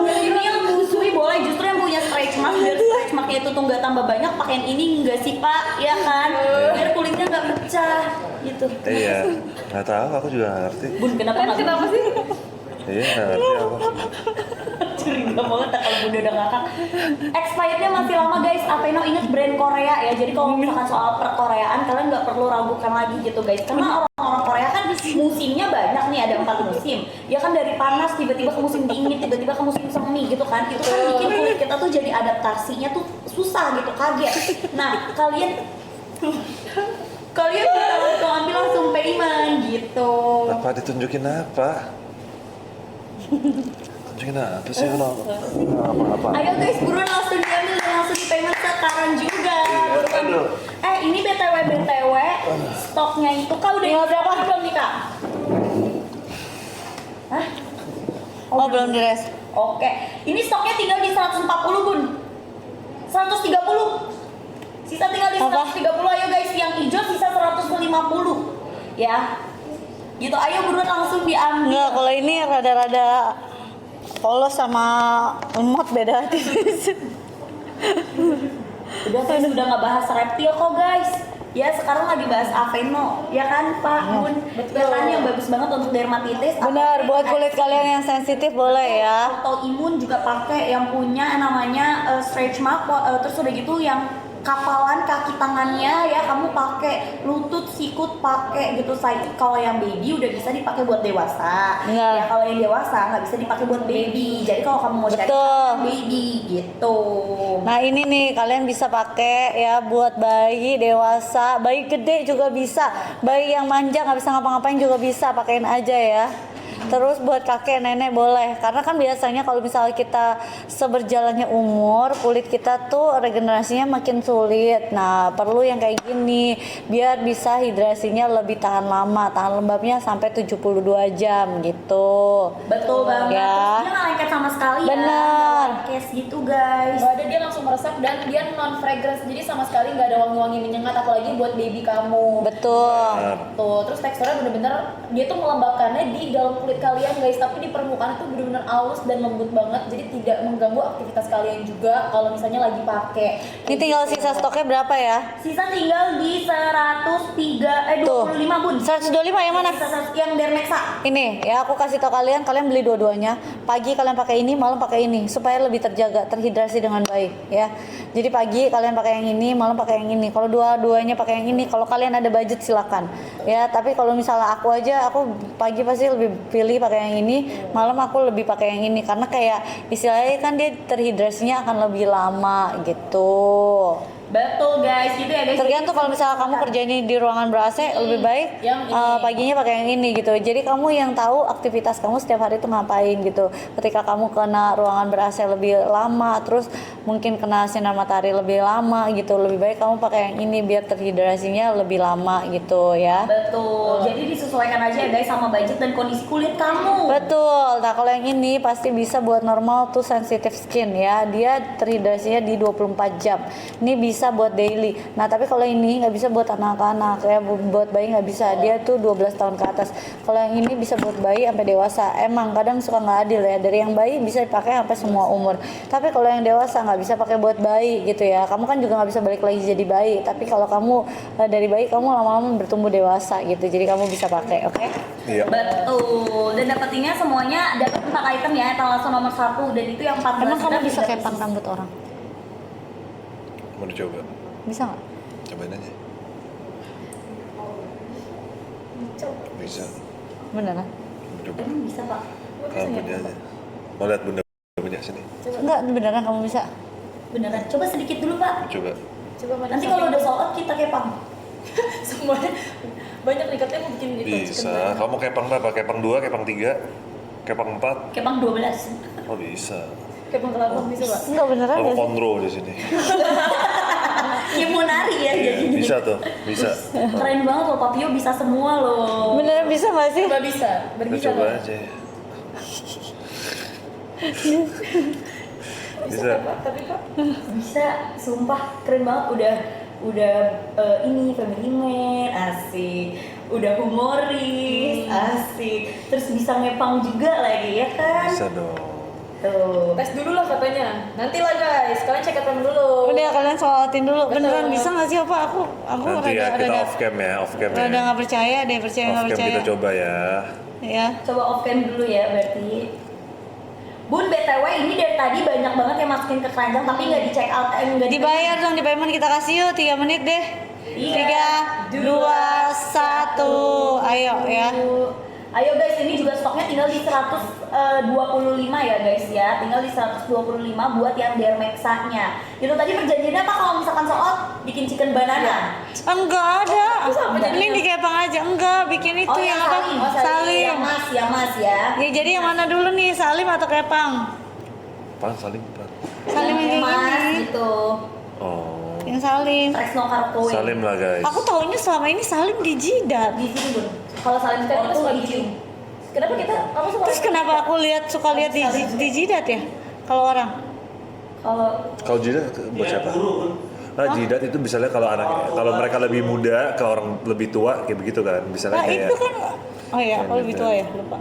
S5: Ini yang busui boleh, justru yang punya stretch mark biar stretch marknya itu tuh nggak tambah banyak. Pakein ini enggak sih Pak? Ya kan? Biar kulitnya nggak pecah gitu.
S3: Iya, nggak tahu, aku juga nggak ngerti.
S5: Bun, kenapa nggak?
S6: Kenapa sih?
S3: Iya, nggak ngerti aku.
S5: Curiga banget kalau bunda udah ngakak. Expirednya masih lama guys. Aveno inget brand Korea ya. Jadi kalau misalkan soal perkoreaan kalian nggak perlu ragukan lagi gitu guys. Karena orang-orang Korea kan musimnya banyak nih, ada 4 musim. Ya kan dari panas tiba-tiba ke musim dingin, tiba-tiba ke musim semi gitu kan. Itu kan bikin kulit kita tuh jadi adaptasinya tuh susah gitu, kaget. Nah kalian bisa langsung ambil langsung payment gitu.
S3: Apa ditunjukin apa? Tunjukin apa sih kalau apa?
S5: Ayo guys, buruan langsung diambil dan langsung di payment sekarang juga. Buruan.
S3: Aduh.
S5: Ini BTW stoknya itu kak udah
S2: Tinggal berapa?
S5: belum nih kak? Hah?
S2: Oh, belum dires.
S5: Oke, ini stoknya tinggal di 140 bun. 130. Sisa tinggal di
S2: Apa?
S5: 130. Ayo guys, yang hijau sisa 150. Ya. Gitu, ayo buruan langsung diambil.
S2: Enggak, kalau ini rada-rada polos sama emot beda tipis.
S5: Udah guys, udah nggak bahas reptil kok guys. Ya sekarang lagi bahas Aveno, ya kan Pak Bun? Ya kan yang bagus banget untuk dermatitis.
S2: Benar, buat kulit kalian yang sensitif boleh ya.
S5: Autoimun juga pakai yang punya namanya stretch mark. Terus udah gitu yang kapalan kaki tangannya ya kamu pakai, lutut, sikut pakai gitu. Kalau yang baby udah bisa dipakai buat dewasa.
S2: Benar.
S5: Ya kalau yang dewasa nggak bisa dipakai buat baby. Jadi kalau kamu mau cari
S2: Betul.
S5: baby gitu.
S2: Nah ini nih kalian bisa pakai ya buat bayi, dewasa, bayi gede juga bisa, bayi yang manja nggak bisa ngapa-ngapain juga bisa, pakein aja ya. Terus buat kakek nenek boleh, karena kan biasanya kalau misalnya kita seberjalannya umur kulit kita tuh regenerasinya makin sulit. Nah perlu yang kayak gini biar bisa hidrasinya lebih tahan lama, tahan lembabnya sampai 72 jam gitu.
S5: Betul banget.
S2: Ya.
S5: Terus dia nggak lengket sama sekali ya.
S2: Bener.
S5: Nggak case gitu guys.
S6: Gak ada, dia langsung meresap dan dia non fragrance, jadi sama sekali nggak ada wangi-wangi menyengat, apalagi buat baby kamu.
S2: Betul.
S6: Tuh, terus teksturnya bener-bener dia tuh melembabkannya di dalam kulit kalian guys, tapi di permukaan itu bener-bener halus dan lembut banget, jadi tidak mengganggu aktivitas kalian juga kalau misalnya lagi pakai.
S2: Ini tinggal sisa stoknya berapa ya?
S5: Sisa tinggal di 25 bun.
S2: 125 yang mana?
S5: Yang Dermexa.
S2: Ini ya aku kasih tau kalian beli dua-duanya. Pagi kalian pakai ini, malam pakai ini supaya lebih terjaga, terhidrasi dengan baik ya. Jadi pagi kalian pakai yang ini, malam pakai yang ini. Kalau dua-duanya pakai yang ini, kalau kalian ada budget silakan ya. Tapi kalau misalnya aku pagi pasti lebih pilih pakai yang ini, malam aku lebih pakai yang ini karena kayak istilahnya kan dia terhidrasinya akan lebih lama gitu.
S5: Betul guys, gitu ya guys.
S2: Tergantung kalau misalnya kamu kerjanya di ruangan ber-AC lebih baik
S6: Yang ini.
S2: paginya pakai yang ini gitu. Jadi kamu yang tahu aktivitas kamu setiap hari itu ngapain gitu. Ketika kamu kena ruangan ber-AC lebih lama, terus mungkin kena sinar matahari lebih lama gitu, lebih baik kamu pakai yang ini biar terhidrasinya lebih lama gitu ya.
S5: Betul. Jadi disesuaikan aja ya guys sama budget dan kondisi kulit kamu.
S2: Betul. Nah kalau yang ini pasti bisa buat normal tuh sensitive skin ya. Dia terhidrasinya di 24 jam. Ini bisa buat daily. Nah tapi kalau ini nggak bisa buat anak-anak ya, buat bayi nggak bisa. Dia tuh 12 tahun ke atas. Kalau yang ini bisa buat bayi sampai dewasa. Emang kadang suka nggak adil ya. Dari yang bayi bisa dipakai sampai semua umur. Tapi kalau yang dewasa nggak nggak bisa pakai buat bayi gitu ya. Kamu kan juga nggak bisa balik lagi jadi bayi. Tapi kalau kamu dari bayi kamu lama-lama bertumbuh dewasa gitu. Jadi kamu bisa pakai, oke?
S3: Iya.
S5: Betul. Dan dapetinnya semuanya dapat 4 item ya, etalase nomor 1 dan itu yang 14
S2: Emang kamu
S5: gram
S2: bisa
S5: tidak
S2: kepang
S5: persis.
S2: rambut orang?
S3: Mau dicoba?
S2: Bisa nggak?
S3: Cobain aja. Bisa.
S2: Beneran?
S3: Mau coba.
S5: Emang bisa Pak?
S3: Kalau punya aja. Mau lihat bunda punya sini.
S2: Enggak, beneran kamu bisa?
S5: Beneran. Coba sedikit dulu Pak.
S3: Mau coba.
S6: Coba mana
S5: Nanti kalau udah sold out kita kepang.
S6: semuanya banyak nih katanya mau bikin itu
S3: Bisa. Kamu kepang berapa? Kepang 2, kepang 3, kepang 4?
S5: Kepang 12.
S3: Oh bisa.
S6: kayak pengkelabang bisa pak.
S2: Enggak beneran
S3: Kamu
S2: nggak sih?
S3: kontrol di sini.
S5: Ya mau nari ya
S3: Iya,
S5: jadinya.
S3: bisa tuh, bisa.
S5: Keren banget loh, Papio bisa semua loh.
S2: Beneran bisa nggak sih?
S6: Coba bisa,
S3: Kita
S6: berbisa
S3: coba
S6: Pak.
S3: aja.
S6: Bisa
S3: Bisa.
S6: Pak, tapi Pak
S5: Bisa, sumpah keren banget. Udah ini family man, asik. Udah humoris, asik. Terus bisa ngepang juga lagi ya kan?
S3: Bisa dong.
S5: Tuh.
S6: tes dulu lah katanya. Nanti lah guys, kalian check out dulu.
S2: Udah kalian sholatin dulu. Beneran
S6: Betul.
S2: bisa nggak sih apa? Aku
S3: Nanti ya kita
S2: rada
S3: off cam ya, off cam
S2: rada
S3: ya.
S2: nggak percaya deh, percaya
S3: Off
S2: nggak
S3: cam
S2: percaya.
S3: kita coba ya.
S2: Ya.
S5: Coba off cam dulu ya berarti. Bun, BTW ini dari tadi banyak banget yang masukin ke keranjang tapi nggak di check out, nggak
S2: Dibayar dong di payment kita kasih yuk 3 menit deh.
S5: Iya.
S2: 3, 2, 1. Ayo ya.
S5: Ayo guys, ini juga stoknya tinggal di 125 ya guys ya. Tinggal di 125 buat yang dermexanya. Itu tadi perjanjiannya apa kalau misalkan sold out bikin chicken banana?
S2: Enggak ada.
S6: Terus apa
S2: Ini
S6: jadinya?
S2: dikepang aja. Enggak, bikin itu
S5: Oh
S2: yang
S5: yang
S2: apa?
S5: salim, oh,
S2: Salim.
S5: yang mas ya.
S2: Ya jadi yang mana dulu nih? Salim atau kepang?
S3: Pan saling pan.
S2: Salim yang kayak
S5: mas
S2: gini.
S5: gitu.
S3: Oh.
S2: Yang salim.
S5: Tresno Karkoe.
S3: Salim lah guys.
S2: Aku taunya selama ini salim di jidat.
S5: Di sini Bun. Kalau salim
S6: Kenapa
S5: itu
S6: suka
S5: di
S6: dicium? Kenapa kita kamu suka
S2: Terus kenapa aku suka lihat di jidat ya? Kalau orang.
S5: Kalau
S3: Kalau jidat buat siapa? Nah, jidat itu misalnya kalau mereka lebih muda ke orang lebih tua kayak begitu kan. Misalnya
S2: Nah
S3: kayak
S2: itu kan. Oh iya, aku lebih tua ya, lupa.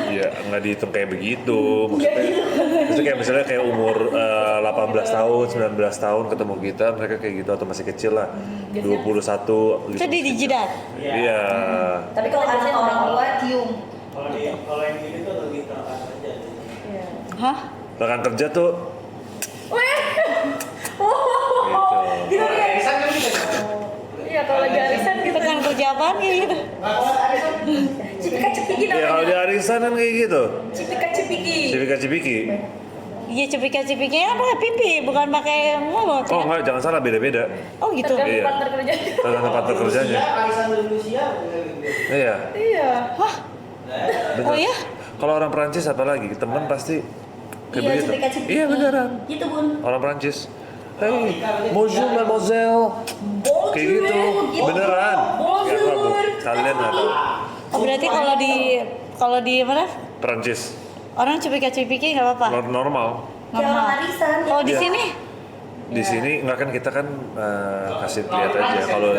S3: iya nggak dihitung kayak begitu. Maksudnya kayak misalnya kayak umur 18 tahun, 19 tahun ketemu kita mereka kayak gitu atau masih kecil lah. 21 gitu.
S2: Jadi di jidat.
S3: Iya.
S5: tapi kalau anak orang tua cium.
S4: Kalau yang ini tuh lebih terangkat aja.
S2: Hah?
S3: Rekan kerja tuh gitu.
S6: Iya kalau lagi arisan gitu.
S2: Rekan kerja apaan kayak gitu?
S6: Cipika-cipiki
S3: Ya kalau di arisan kan kayak gitu.
S6: Cipika-cipiki.
S3: Cipika-cipiki.
S2: Iya cepika-cepiknya pakai pipi, bukan pakai mulut.
S3: Oh enggak, jangan salah beda-beda.
S2: Oh gitu.
S6: Tergantung
S3: Iya.
S6: partner kerja.
S3: Tergantung partner kerjanya.
S4: Arisan di Indonesia
S3: Iya.
S6: Iya.
S2: Hah?
S3: Bener.
S2: Oh ya?
S3: Kalau orang Prancis apalagi teman pasti kayak
S5: Iya,
S3: begitu.
S5: cepika-cepiki.
S3: Iya beneran.
S5: Gitu Bun.
S3: Orang Prancis. Hey, bonjour mademoiselle. Kayak gitu. Beneran. Ya, Bu. Kalian nggak tahu.
S2: Oh berarti kalau di mana?
S3: Prancis.
S2: Orang cepika-cepiki nggak apa-apa.
S3: Normal.
S5: Kayak orang arisan.
S2: Oh di
S3: Iya.
S2: sini?
S3: Di sini nggak kan kita kan kasih lihat aja kalau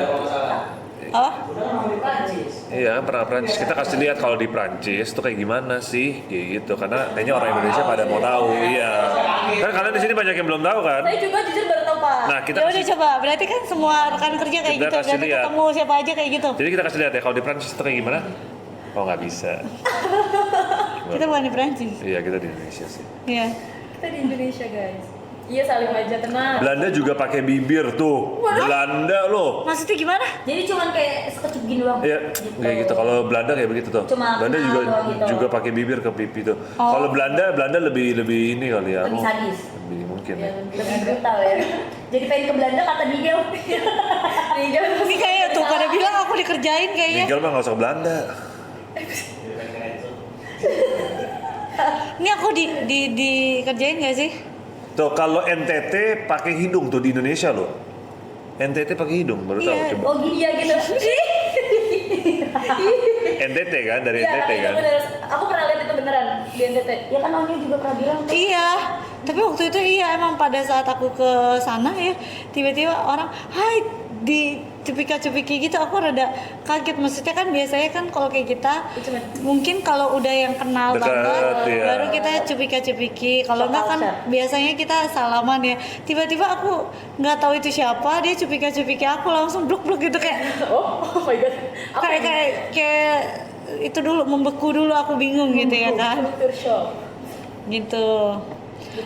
S2: Apa?
S3: iya kan pernah Prancis kita kasih lihat kalau di Prancis tuh kayak gimana sih kayak gitu karena kayaknya orang Indonesia pada mau tahu iya kan kalian di sini banyak yang belum tahu kan
S6: Saya juga jujur baru tahu Pak.
S3: nah kita
S2: Ya udah
S3: kasih,
S2: coba. Berarti kan semua rekan kerja kayak
S3: Kita
S2: gitu.
S3: kasih
S2: Berarti
S3: lihat.
S2: ketemu siapa aja kayak gitu.
S3: jadi kita kasih lihat ya kalau di Prancis itu kayak gimana oh nggak bisa
S2: Kita bukan di Prancis.
S3: iya kita di Indonesia sih
S2: Iya.
S6: Kita di Indonesia guys. Iya salim aja tenang.
S3: Belanda juga pakai bibir tuh Belanda loh
S2: Maksudnya gimana?
S5: Jadi cuman kayak sekecup gini doang.
S3: Iya, kayak gitu. Kalau Belanda kayak begitu tuh.
S5: Cuma
S3: Belanda
S5: kenal
S3: juga
S5: doang gitu.
S3: juga pakai bibir ke pipi tuh.
S2: Oh.
S3: Kalau Belanda lebih ini kali ya.
S5: Lebih sadis.
S3: Lebih mungkin ya.
S5: Lebih brutal ya. Jadi pengen ke Belanda kata Nigel. Nigel.
S2: Ini kayak tuh pada bilang aku dikerjain kayaknya.
S3: Tinggal mah nggak usah ke Belanda.
S2: Ini aku dikerjain gak sih?
S3: Tuh kalau NTT pakai hidung tuh di Indonesia loh. NTT pakai hidung baru tahu
S2: Iya.
S3: coba.
S5: Oh gini ya gitu.
S3: NTT kan dari
S6: Iya,
S3: NTT
S6: itu
S3: kan.
S6: bener. Aku pernah lihat itu beneran di NTT.
S5: Ya kan Oni juga pernah bilang tuh.
S2: Iya. Tapi waktu itu iya emang pada saat aku ke sana ya tiba-tiba orang, hai cupika-cupiki gitu, aku rada kaget. Maksudnya kan biasanya kan kalau kayak kita mungkin kalau udah yang kenal
S3: Dekat,
S2: banget
S3: iya.
S2: baru kita cupika-cupiki. Kalau enggak kan biasanya kita salaman ya. Tiba-tiba aku nggak tahu itu siapa, dia cupika-cupiki aku langsung bluk-bluk gitu kayak
S6: Oh my god. Apa ini?
S2: kayak itu dulu membeku dulu, aku bingung gitu ya kan.
S6: Culture shock.
S2: Gitu.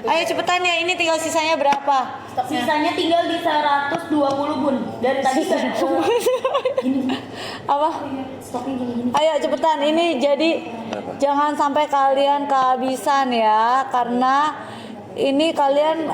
S2: Ayo cepetan ya, ini tinggal sisanya berapa?
S5: Sisanya tinggal di 120 bun. Dan tadi kan
S2: Apa?
S5: stoknya gini-gini.
S2: Ayo cepetan, ini jadi jangan sampai kalian kehabisan ya, karena ini kalian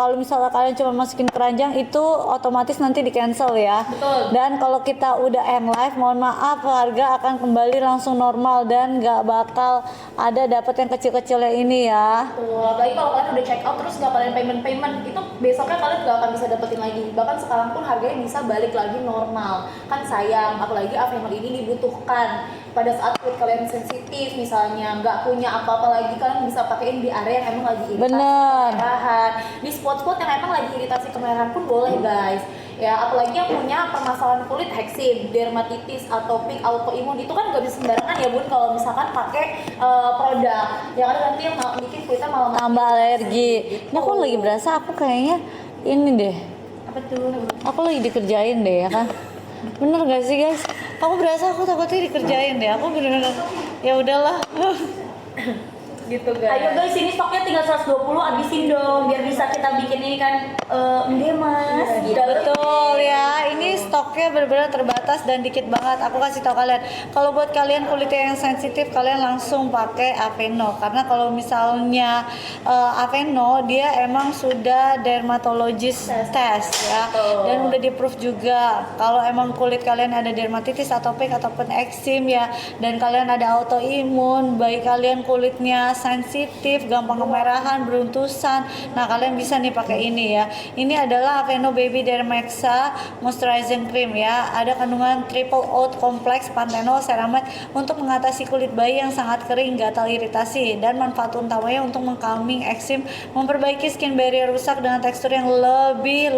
S2: kalau misalnya kalian cuma masukin keranjang itu otomatis nanti di cancel ya.
S6: Betul.
S2: Dan kalau kita udah end live, mohon maaf harga akan kembali langsung normal dan nggak bakal ada dapat yang kecil-kecilnya ini ya.
S6: Tuh, apalagi kalau kalian udah check out terus nggak kalian payment itu besoknya kalian nggak akan bisa dapetin lagi. Bahkan sekarang pun harganya bisa balik lagi normal. Kan sayang, apalagi Aveeno ini dibutuhkan pada saat kulit kalian sensitif, misalnya nggak punya apa-apa lagi, kalian bisa pakein di area yang emang lagi iritasi kemerahan, di spot-spot yang emang lagi iritasi kemerahan pun boleh guys. Ya, apalagi yang punya permasalahan kulit, eksim, dermatitis, atopik, autoimun itu kan nggak bisa sembarangan ya bun kalau misalkan pakai produk. Ya kan nanti yang bikin kulitnya malah
S2: Tambah alergi. Ini aku lagi berasa aku kayaknya ini deh.
S5: Apa tuh?
S2: Aku lagi dikerjain deh ya kan. Bener gak sih guys? Aku berasa aku takutnya dikerjain deh. Aku bener-bener ya udahlah.
S6: gitu guys.
S5: Ayo guys, ini stoknya tinggal 120, abisin dong biar bisa kita bikin ini kan mas.
S2: Betul ya, ini stoknya benar-benar terbatas dan dikit banget. Aku kasih tahu kalian, kalau buat kalian kulitnya yang sensitif, kalian langsung pakai Aveeno. Karena kalau misalnya Aveeno, dia emang sudah dermatologist test ya, dan udah di proof juga. Kalau emang kulit kalian ada dermatitis, atopik ataupun eksim ya, dan kalian ada autoimun, baik kalian kulitnya sensitif, gampang kemerahan, beruntusan, nah kalian bisa nih pakai ini ya. Ini adalah Aveeno Baby Dermexa Moisturizing Cream ya. Ada kandungan triple oat complex panthenol ceramide untuk mengatasi kulit bayi yang sangat kering, gatal, iritasi, dan manfaat utamanya untuk mengcalming eksim, memperbaiki skin barrier rusak dengan tekstur yang lebih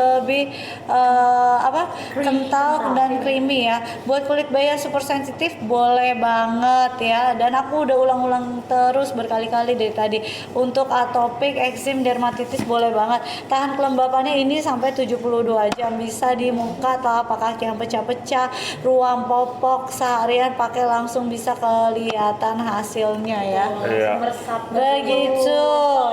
S2: kental dan creamy ya. Buat kulit bayi yang super sensitif boleh banget ya. Dan aku udah ulang-ulang terus berkali-kali dari tadi. Untuk atopik, eksim, dermatitis boleh banget. Tahan kelembapannya ini sampai 72 jam. Bisa di muka, telapak kaki yang pecah-pecah, ruang popok, seharian pakai langsung bisa kelihatan hasilnya ya.
S3: Iya.
S2: Begitu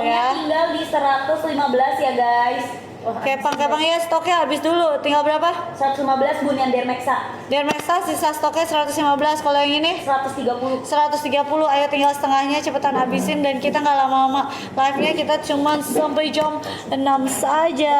S2: ya.
S5: Tinggal di 115 ya guys.
S2: Kepang ya, stoknya habis dulu. Tinggal berapa?
S5: 115 bun yang Dermexa.
S2: Dermexa sisa stoknya 115. Kalau yang ini
S5: 130.
S2: 130. Ayo tinggal setengahnya, cepetan habisin. Dan kita nggak lama-lama live-nya, kita cuma sampai jam 6 saja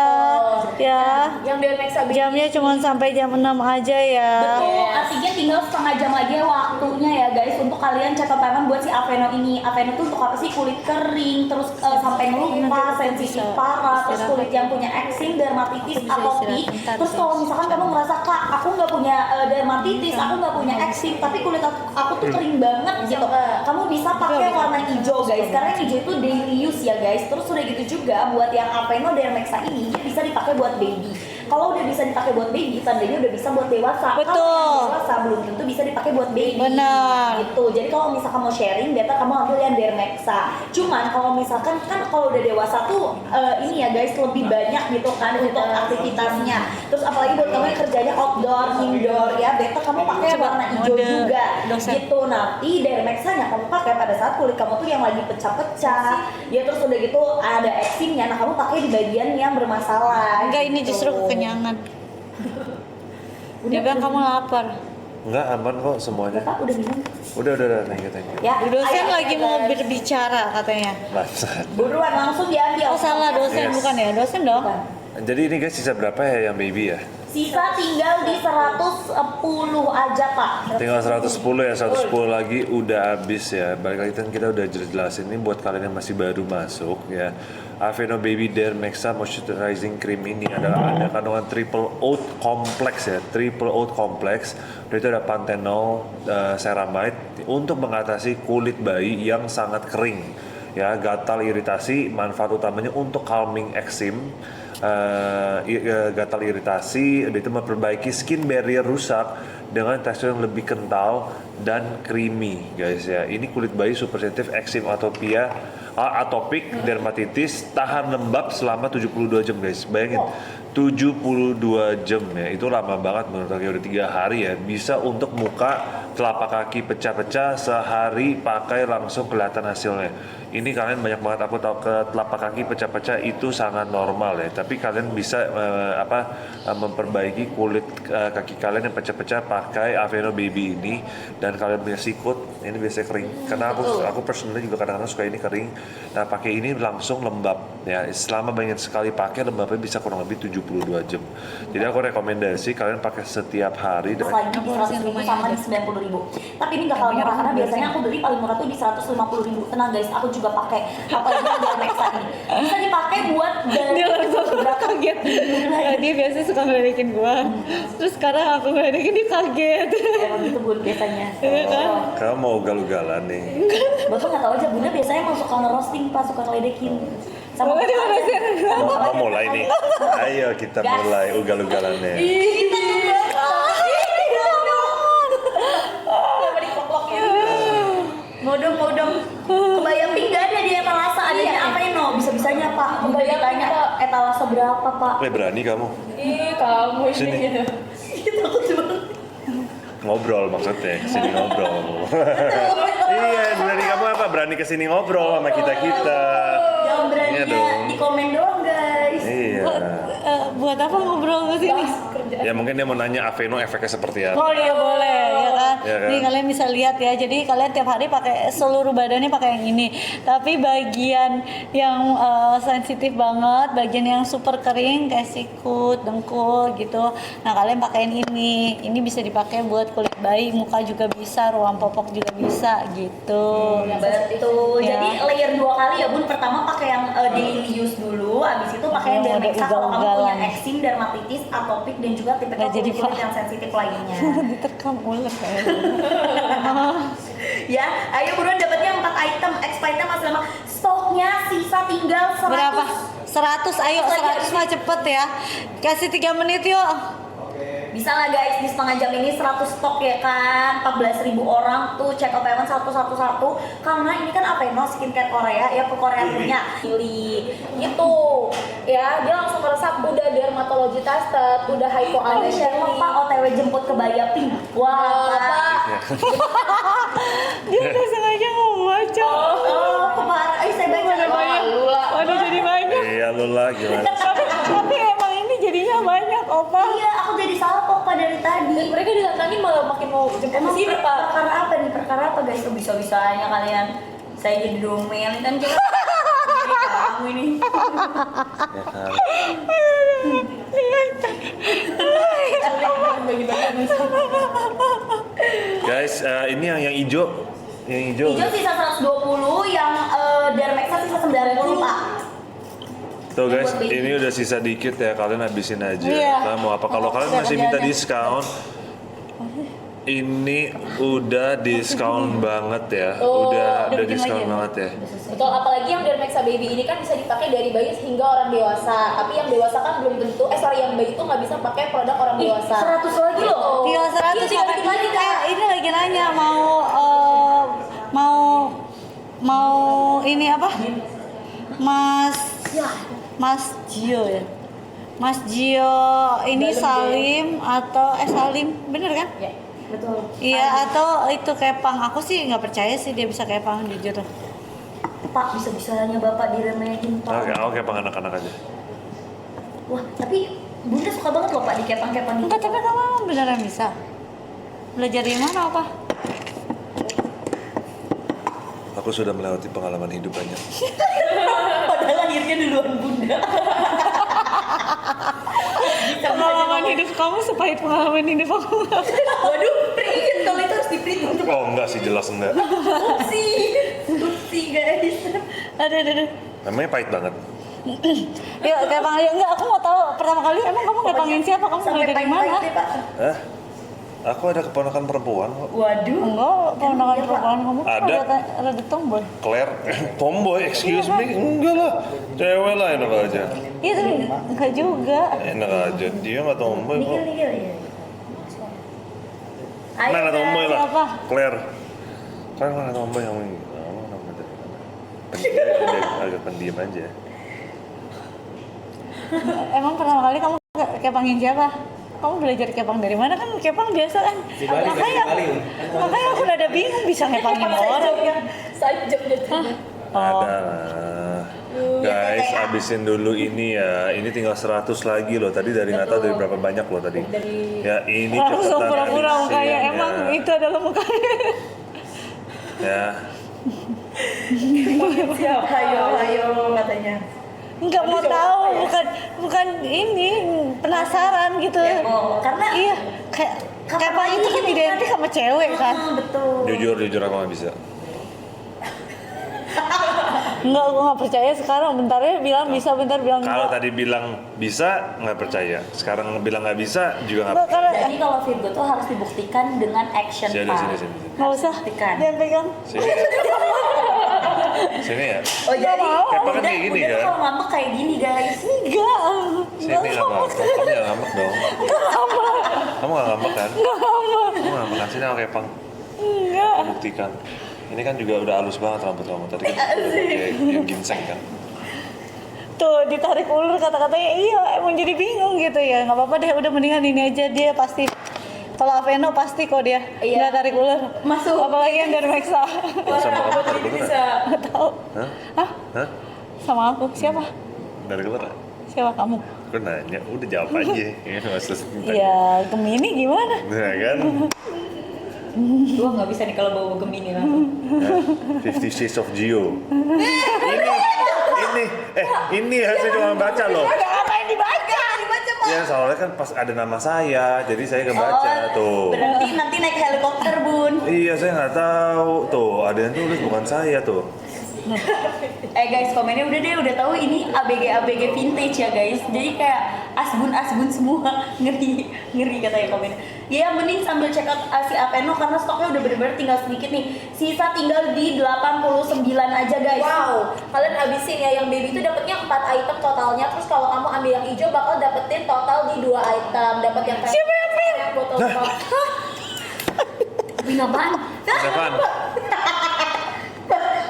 S2: ya.
S6: Yang Dermexa
S2: Jamnya cuma sampai jam 6 aja ya.
S5: Betul, artinya tinggal setengah jam lagi ya waktunya ya guys untuk kalian catat tangan buat si Aveeno ini. Aveeno tuh untuk apa sih? Kulit kering, terus sampai ngelupas, sensitif parah, terus kulit yang punya eksim, dermatitis, atopik. Terus kalau misalkan kamu ngerasa, Kak, aku nggak punya dermatitis, aku nggak punya eksim, tapi kulit aku tuh kering banget gitu. Kamu bisa pakai warna hijau guys, karena hijau itu daily use ya guys. Terus udah gitu juga buat yang Aveeno Dermexa ini, dia bisa dipakai buat baby. Kalau udah bisa dipakai buat baby, tandanya udah bisa buat dewasa.
S2: Betul.
S5: Kalau yang dewasa belum tentu bisa dipakai buat baby.
S2: Benar.
S5: Gitu. Jadi kalau misalkan mau sharing, better kamu ambil yang Dermexa. Cuman kalau misalkan kan kalau udah dewasa tuh ini ya guys lebih banyak gitu kan untuk aktivitasnya. Terus apalagi buat kamu yang kerjanya outdoor, indoor ya, better kamu pakai warna hijau
S2: mode
S5: juga.
S2: dosen.
S5: Gitu. Nanti Dermexa-nya kamu pakai pada saat kulit kamu tuh yang lagi pecah-pecah. Ya terus udah gitu ada eksimnya. Nah, kamu pakai di bagian yang bermasalah.
S2: Enggak, ini
S5: gitu.
S2: justru kekenyangan. Dia bilang kamu lapar.
S3: Enggak, aman kok semuanya.
S5: Bapak udah minum?
S3: Udah, thank you.
S5: Ya,
S2: Dosen
S5: ayo,
S2: lagi
S5: ayo,
S2: mau
S5: guys.
S2: berbicara katanya.
S3: Bangsat.
S5: Buruan langsung diambil.
S2: Oh salah, dosen
S3: Yes.
S2: bukan ya? Dosen dong.
S5: Bukan.
S3: Jadi ini guys sisa berapa ya yang baby ya?
S5: Sisa tinggal di 110 aja Pak.
S3: Tinggal 110 ya, 110 lagi udah habis ya. Balik lagi kan kita udah jelasin ini buat kalian yang masih baru masuk ya. Aveeno Baby Dermexa Moisturizing Cream ini adalah ada kandungan triple oat complex ya, triple oat complex. Dan itu ada panthenol ceramide untuk mengatasi kulit bayi yang sangat kering ya, gatal, iritasi. Manfaat utamanya untuk calming eksim, gatal iritasi, udah itu memperbaiki skin barrier rusak dengan tekstur yang lebih kental dan creamy guys ya. Ini kulit bayi super sensitif, eksim, atopik, dermatitis, tahan lembab selama 72 jam guys. Bayangin, 72 jam ya, itu lama banget menurut aku, udah 3 hari ya. Bisa untuk muka, telapak kaki pecah-pecah, sehari pakai langsung kelihatan hasilnya. Ini kalian banyak banget aku tahu ke telapak kaki pecah-pecah itu sangat normal ya. Tapi kalian bisa memperbaiki kulit kaki kalian yang pecah-pecah pakai Aveeno Baby ini. Dan kalian punya sikut, ini biasanya kering. Karena aku personally juga kadang-kadang suka ini kering. Nah pakai ini langsung lembab ya. Selama banyak sekali pakai, lembabnya bisa kurang lebih 72 jam. Jadi aku rekomendasi kalian pakai setiap hari.
S5: Selain di 100.000 sama di 90.000. Tapi ini gak kalah murah karena biasanya aku beli paling murah tuh di 150.000. Tenang guys, aku juga pakai. Apalagi yang Dermexa ini bisa dipakai buat
S2: Dia langsung kaget. Dia biasanya suka ngeledekin gua. Terus sekarang aku ngeledekin dia kaget.
S5: Emang gitu bun biasanya.
S2: Iya kan?
S3: Kamu mau ugal-ugalan nih.
S5: Bapak nggak tahu aja, bunda biasanya emang suka ngerosting pas suka ngeledekin. Sama
S2: Oh, dia ngerasain.
S3: Mau mulai nih. Ayo kita mulai ugal-ugalannya.
S5: Modong kebaya pink gak ada di etalase, adanya apa ini? Bisa-bisanya pak, kebaya tanya etalase berapa pak?
S3: Berani kamu
S6: Ih, kamu
S3: sini
S6: ini.
S5: Takut banget.
S3: ngobrol maksudnya, kesini ngobrol. Iya, berani kamu apa? Berani kesini ngobrol sama kita.
S5: Jangan beraninya
S3: Iya dong.
S5: di komen doang guys.
S3: Iya.
S2: Buat apa ngobrol ke sini?
S3: Ya mungkin dia mau nanya Aveeno efeknya seperti apa.
S2: Oh iya boleh ya kan.
S3: Iya kan?
S2: Nih kalian bisa lihat ya. Jadi kalian tiap hari pakai seluruh badannya pakai yang ini. Tapi bagian yang sensitif banget, bagian yang super kering kayak sikut, dengkul gitu. Nah kalian pakaiin ini. Ini bisa dipakai buat kulit bayi, muka juga bisa, ruang popok juga bisa gitu.
S5: Betul.
S2: Ya.
S5: Jadi layer 2 kali ya bun. Pertama pakai yang daily use dulu, abis itu pakai yang
S2: Oh, ada
S5: Dermexa kalau kamu punya
S2: ugal-ugalan.
S5: eksim, dermatitis, atopik dan juga tipikal
S2: Nggak jadi
S5: kulit yang sensitif lainnya.
S2: Diterkam ular kayak.
S5: Ya, ayo buruan dapatnya 4 item, expirednya masih lama. Stoknya sisa tinggal 100.
S2: Berapa? 100, ayo 100 mah cepet ya. Kasih 3 menit yuk.
S5: Bisa lah guys, di setengah jam ini 100 stok ya kan. 14.000 orang tuh check out payment satu. Karena ini kan Aveeno skincare Korea ya, ke Korea punya.
S6: Pilih itu ya, dia langsung meresap, udah dermatologi tested, udah
S5: Jangan
S6: hypoallergenic.
S5: lupa OTW jemput ke Baya Pink. Wah, Pak.
S2: Dia udah sengaja ngomong baca.
S5: Oh, keparah. Saya baca.
S2: Waduh jadi banyak.
S3: Iya lu lah gimana?
S2: Tapi emang ini jadinya banyak, Opa.
S5: Iya, aku jadi salah kok Pak dari tadi.
S6: Mereka didatangin malah makin mau jemput
S5: Emang
S6: sini, Pak.
S5: perkara apa nih? Perkara apa guys? Kok bisa-bisanya kalian? Saya jadi domel kan kita. Kamu ini.
S3: Ya kan? Guys, ini yang hijau. Yang hijau.
S5: Hijau sisa 120, yang Dermexa sisa 90 Pak.
S3: Tuh guys, ini udah sisa dikit ya, kalian habisin aja.
S2: Iya.
S3: Kalian mau apa? Kalau kalian masih minta diskon, ini udah diskon banget ya. Udah
S2: bikin
S3: diskon
S2: lagi ya?
S3: banget ya.
S6: Betul, apalagi yang Dermexa Baby ini kan bisa dipakai dari bayi hingga orang dewasa. Tapi yang dewasa kan belum tentu, yang bayi itu nggak bisa pakai produk orang dewasa.
S5: 100 lagi loh.
S2: Tinggal 100
S5: Iya, tinggal dikit lagi, Kak.
S2: Ini lagi nanya mau ini apa? Mas Gio ya. Mas Gio ini Salim atau Salim, bener kan?
S6: Ya.
S5: Betul.
S2: Iya atau itu Kepang. Aku sih nggak percaya sih dia bisa Kepang jujur.
S5: Pak, bisa-bisanya Bapak diremehin, Pak.
S3: Oke, Bang, anak-anak aja.
S5: Wah, tapi Bunda suka banget loh Pak di kepang-kepang gitu.
S2: Enggak, tapi kamu beneran bisa. Belajar di mana apa?
S3: Aku sudah melewati pengalaman hidup banyak.
S5: Padahal lahirnya duluan Bunda.
S2: Pengalaman hidup kamu sepahit pengalaman hidup aku.
S5: Waduh, print kalau itu harus di print.
S3: Oh enggak sih, jelas enggak.
S5: Upsi guys.
S2: Aduh.
S3: Namanya pahit banget.
S2: Yuk, Kepang aja. Enggak, aku mau tahu pertama kali emang kamu Kepangin siapa? Kamu
S5: Sampai
S2: mulai dari mana?
S5: pahit-pahit deh, Pak.
S3: Hah? Aku ada keponakan perempuan kok.
S5: Waduh.
S2: Enggak, keponakan perempuan kamu kan
S3: Ada.
S2: rada tomboy.
S3: Claire, tomboy, excuse me, enggak lah, cewek lah enak aja.
S2: Iya tapi enggak juga.
S3: Enak aja, dia nggak tomboy kok.
S5: Nigel ya. Ayo,
S3: Mana tomboy lah,
S2: Siapa?
S3: Claire. Kan mana tomboy yang ini? Kamu nama dari mana? Pendiam, agak pendiam aja.
S2: Emang pertama kali kamu kepangin siapa? Kamu belajar kepang dari mana? Kan kepang biasa kan.
S4: Di Bali,
S2: Makanya,
S4: di Bali.
S2: makanya aku rada bingung bisa ngepangin orang.
S6: Sajam jadinya.
S2: Oh.
S3: Ada lah. Guys, abisin dulu ini ya. Ini tinggal 100 lagi loh. Tadi dari nggak tahu dari berapa banyak loh tadi. Ya ini
S2: Langsung
S3: cepetan
S2: pura-pura
S3: habisin
S2: mukanya
S3: ya.
S2: emang itu adalah mukanya.
S3: Ya.
S5: Siapa? Ayo katanya.
S2: Nggak mau tahu, bukan ini penasaran gitu.
S5: Kepo. Karena
S2: Iya, kayak kepang itu kan identik sama cewek kan.
S5: Betul.
S3: Jujur aku nggak bisa.
S2: Enggak, gue nggak percaya sekarang. Bentarnya bilang bisa, bentar bilang
S3: Kalau
S2: enggak.
S3: tadi bilang bisa nggak percaya. Sekarang bilang nggak bisa juga nggak.
S2: Enggak, karena
S5: Jadi kalau Virgo tuh harus dibuktikan dengan action
S3: Sini,
S5: Pak.
S3: sini.
S2: nggak usah.
S5: Buktikan.
S2: Jangan pegang.
S3: Sini ya. Sini ya.
S5: Oh jadi
S3: Kepa kan kayak gini
S5: udah
S3: kan?
S5: kalau ngambek kayak gini guys.
S2: Enggak.
S3: Sini nggak apa-apa. Kamu jangan ngambek dong. Kamu nggak ngambek kan? Kamu nggak ngambek kan? Sini aku kepang.
S2: Enggak.
S3: Aku buktikan. Ini kan juga udah halus banget rambut kamu. Tadi kan kayak yang ginseng kan.
S2: Tuh ditarik ulur kata-katanya iya emang jadi bingung gitu ya. Nggak apa-apa deh, udah mendingan ini aja dia pasti. Kalau Aveno pasti kok dia nggak tarik ulur.
S5: Masuk.
S2: Apalagi yang dari Mexa.
S3: Sama kamu tarik ulur nggak?
S2: Nggak tahu.
S3: Hah?
S2: Hah?
S3: Hah?
S2: Sama aku siapa?
S3: Tarik ulur nggak?
S2: Siapa kamu?
S3: Aku nanya, udah jawab aja. Ya, maksud
S2: Ya Gemini gimana?
S3: Nah kan?
S5: Gua nggak bisa nih kalau bawa Gemini lah.
S3: 50 Shades of Geo. Ini ya saya cuma baca loh.
S2: Apa yang dibaca?
S3: Ya soalnya kan pas ada nama saya, jadi saya kebaca tuh.
S5: Berarti nanti naik helikopter bun.
S3: Iya saya nggak tahu tuh, ada yang tulis bukan saya tuh.
S5: Guys, komennya udah tahu ini ABG vintage ya guys. Jadi kayak asbun semua. ngeri katanya komennya. Ya mending sambil check out si Aveno karena stoknya udah bener-bener tinggal sedikit nih. Sisa tinggal di 89 aja guys.
S6: Wow, kalian habisin ya. Yang baby itu dapatnya 4 item totalnya. Terus kalau kamu ambil yang hijau bakal dapetin total di 2 item. Dapat yang
S2: Siapa yang pink?
S6: yang botol top.
S5: Wih apaan?
S3: Apaan?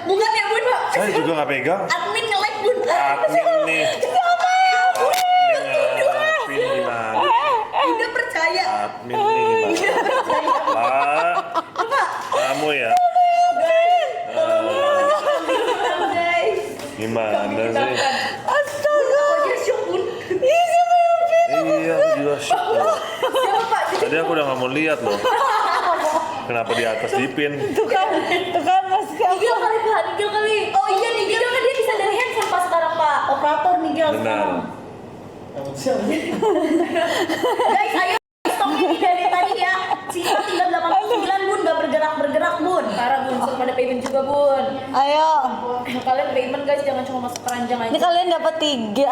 S5: Bukan ya bun.
S3: Saya juga nggak pegang.
S5: Admin nge-like bun.
S3: Admin nih. Admin gimana?
S5: Udah percaya.
S3: Admin nih gimana? Pak, kamu ya?
S5: Guys.
S3: Gimana sih?
S2: Astaga.
S5: Aja syok bun.
S2: Ih, siapa yang pink?
S3: Iya, aku juga shock loh. Tadi aku udah nggak mau lihat loh. Kenapa di atas dipin?
S2: Tuh kan Mas siapa?
S6: Nigel kali Pak, Nigel kali. Oh iya Nigel kan dia bisa dari handphone Pak sekarang Pak.
S5: Operator Nigel
S3: Benar.
S5: Guys, ayo stoknya nih dari tadi ya. Sisa tinggal 89 bun, gak bergerak bun.
S6: Parah bun, suruh pada payment juga bun.
S2: Ayo.
S6: Kalian payment guys, jangan cuma masuk keranjang aja.
S2: Ini kalian dapat 4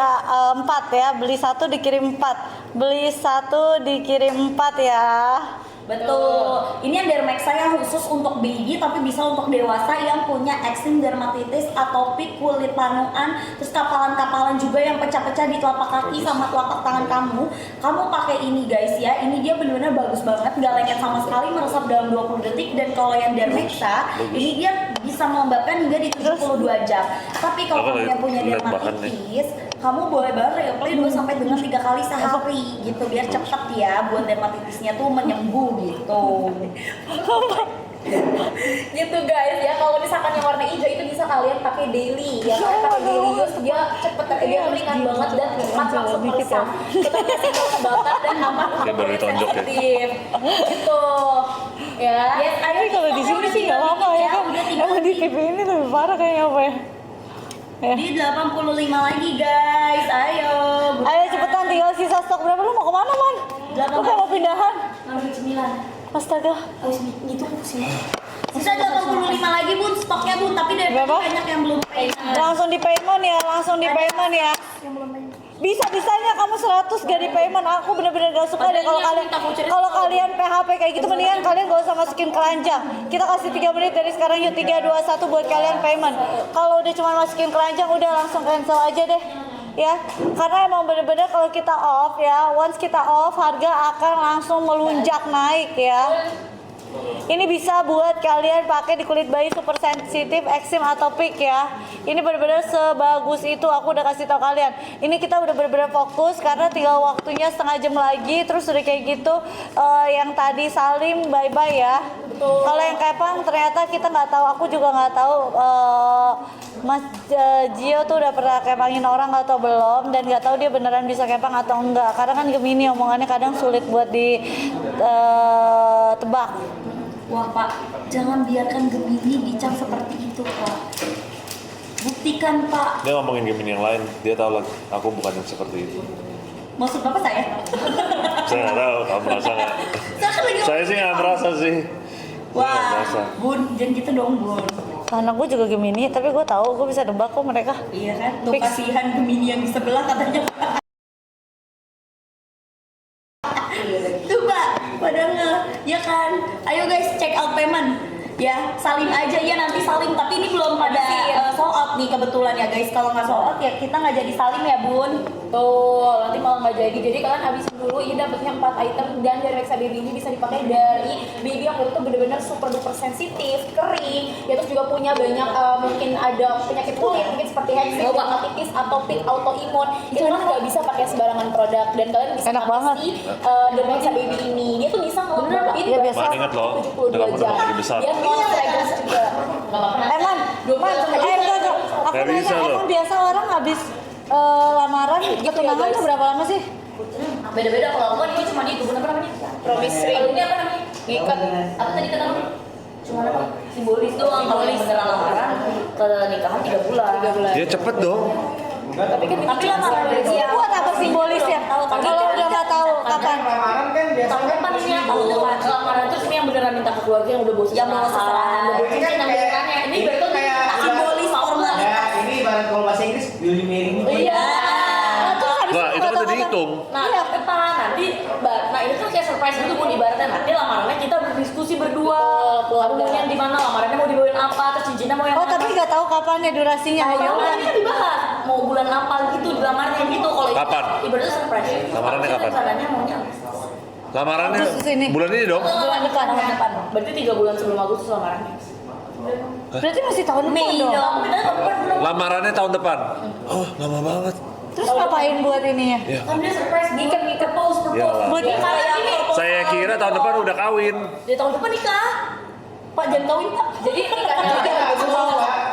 S2: ya. Beli 1 dikirim 4. Beli 1 dikirim 4 ya.
S5: Betul. Ini yang dermaxa yang khusus untuk baby tapi bisa untuk dewasa yang punya eksim dermatitis, atopik, kulit panuan, terus kapalan-kapalan juga yang pecah-pecah di telapak kaki sama telapak tangan kamu. Kamu pakai ini guys ya. Ini dia benar-benar bagus banget, nggak lengket sama sekali, meresap dalam 20 detik dan kalau yang dermaxa ini dia bisa melembabkan hingga di 72 jam. Tapi kalau kamu yang punya dermatitis, kamu boleh banget replay 2 sampai dengan 3 kali sehari gitu biar cepet ya buat dermatitisnya tuh menyembuh gitu.
S6: Gitu guys ya, kalau misalkan yang warna hijau itu bisa kalian pakai daily ya, kalian pakai daily use dia cepet, dia ringan banget dan cepat langsung meresap. Kita kasih kelembapan dan aman
S3: Dia
S6: untuk
S3: baru
S6: kulit
S3: ditonjok ya.
S6: sensitif. Gitu ya.
S5: Yes, ayo
S2: Tapi kalau di sini sih nggak apa-apa ya kan.
S5: udah tinggal
S2: Emang di TV ini lebih parah kayaknya apa ya? Ya.
S5: di 85 lagi guys. Ayo.
S2: Ayo cepetan, tinggal sisa stok berapa? Lu mau kemana man? Lu kayak mau pindahan?
S6: Ngambil cemilan.
S2: Astaga.
S6: Oh gitu sih.
S5: Sisa 85 lagi bun stoknya bun, tapi dari tadi
S2: Berapa?
S5: banyak yang belum payment.
S2: Langsung di payment ya, langsung di payment ya.
S6: Yang belum payment.
S2: Bisa-bisanya kamu 100 gak di payment. Aku bener-bener gak suka deh kalau kalian PHP kayak gitu. Mendingan kalian gak usah masukin keranjang. Kita kasih 3 menit dari sekarang yuk, 3, 2, 1 buat kalian payment. Kalau udah cuma masukin keranjang udah langsung cancel aja deh. Ya, karena emang bener-bener kalau kita off ya, once kita off harga akan langsung melunjak naik ya. Ini bisa buat kalian pakai di kulit bayi super sensitif, eksim atau pik ya. Ini benar-benar sebagus itu, aku udah kasih tahu kalian. Ini kita udah benar-benar fokus karena tinggal waktunya setengah jam lagi. Terus udah kayak gitu, yang tadi Salim bye-bye ya. Kalau yang Kepang ternyata kita nggak tahu, aku juga nggak tahu. Mas Gio tuh udah pernah kepangin orang nggak tahu belum, dan nggak tahu dia beneran bisa kepang atau enggak. Karena kan Gemini omongannya kadang sulit buat ditebak.
S5: Wah Pak, jangan biarkan Gemini dicap seperti itu Pak. Buktikan Pak.
S3: Dia ngomongin Gemini yang lain, dia tahu lah aku bukan yang seperti itu.
S5: Maksud Bapak saya?
S3: Saya nggak tahu, kamu merasa nggak? Saya sih nggak merasa sih.
S5: Wah, Bun, jangan gitu dong Bun.
S2: Anak gue juga Gemini, tapi gue tahu gue bisa nebak kok mereka.
S5: Iya kan? Tuh kasihan Gemini yang di sebelah katanya. Tuh Pak, padahal ya kan. Ayo guys, check out payment. Ya, Salim aja ya nanti Salim. Tapi ini belum pada sold out nih kebetulan ya guys. Kalau nggak sold out ya kita nggak jadi Salim ya Bun.
S6: Tuh, nanti malah nggak jadi. Jadi kalian habisin dulu. Ini dapetnya 4 item dan dari Rexa Baby ini bisa dipakai dari baby yang itu bener-bener super duper sensitif, kering. Ya terus juga punya banyak mungkin ada penyakit kulit, mungkin seperti hexi, dermatitis atau pik autoimun. Itu kan nggak bisa pakai sembarangan produk dan kalian bisa
S2: Enak banget.
S6: dari Rexa Baby ini. Dia tuh bisa ngeluarin
S2: Iya, biasa.
S3: Man, ingat loh,
S6: 72
S3: udah
S6: jam.
S3: lagi besar.
S6: Dia non fragrance juga. Nggak apa-apa.
S2: Man, enggak. Aku
S3: Nggak
S2: nanya,
S3: bisa loh.
S2: emang biasa orang habis lamaran ketunangan tuh berapa lama sih?
S5: Beda-beda kalau aku kan ini cuma itu apa namanya?
S6: Promise ring.
S5: Kalau ini apa namanya?
S6: Ngikat.
S5: Apa tadi kata kamu? Cuma apa? Simbolis doang. Kalau yang beneran lamaran ke nikahan 3 bulan.
S6: 3 bulan.
S3: Dia cepet dong.
S6: Tapi kan
S5: Tapi lamaran
S2: Itu buat apa simbolisnya? Kalau udah nggak tahu kapan?
S4: Lamaran kan biasanya
S5: tahun depan ini yang tahun depan lamaran itu ini yang beneran minta ke keluarga yang udah bosan yang mau seserahan udah bosan
S4: Ini kan
S5: yang
S4: kayak-
S5: benerannya ini berarti
S4: kayak
S5: simbolis formal
S4: Ya, ini ibarat kalau bahasa Inggris Yuli Mary.
S5: iya
S3: Wah, itu kan udah dihitung.
S5: nah depan nanti nah ini kan kayak surprise gitu Bun ibaratnya nanti lamarannya kita berdiskusi berdua kamu maunya di mana lamarannya mau dibawain apa terus cincinnya mau yang
S2: Oh,
S5: mana
S2: tapi nggak tahu kapan ya durasinya.
S5: Nah,
S2: Ya
S5: ini
S2: udah.
S5: kan dibahas mau bulan apa gitu di lamarnya gitu kalau itu
S3: Kapan?
S5: ibaratnya surprise
S3: Lamarannya kapan?
S5: rencananya maunya
S3: Lamarannya
S2: Agustus ini.
S3: bulan ini dong.
S5: bulan depan berarti 3 bulan sebelum Agustus lamarannya
S2: Berarti masih tahun depan
S5: Mei
S2: dong.
S5: dong kita belum
S3: Lamarannya tahun depan. Oh, lama banget.
S2: Terus ngapain buat ininya?
S3: Ya.
S5: kan dia surprise ngikat propose
S3: Iyalah.
S2: Buat
S5: Dia kayak gini
S3: Saya kira tahun depan udah kawin.
S5: di tahun depan nikah Pak jangan kawin Pak
S6: Jadi nikahnya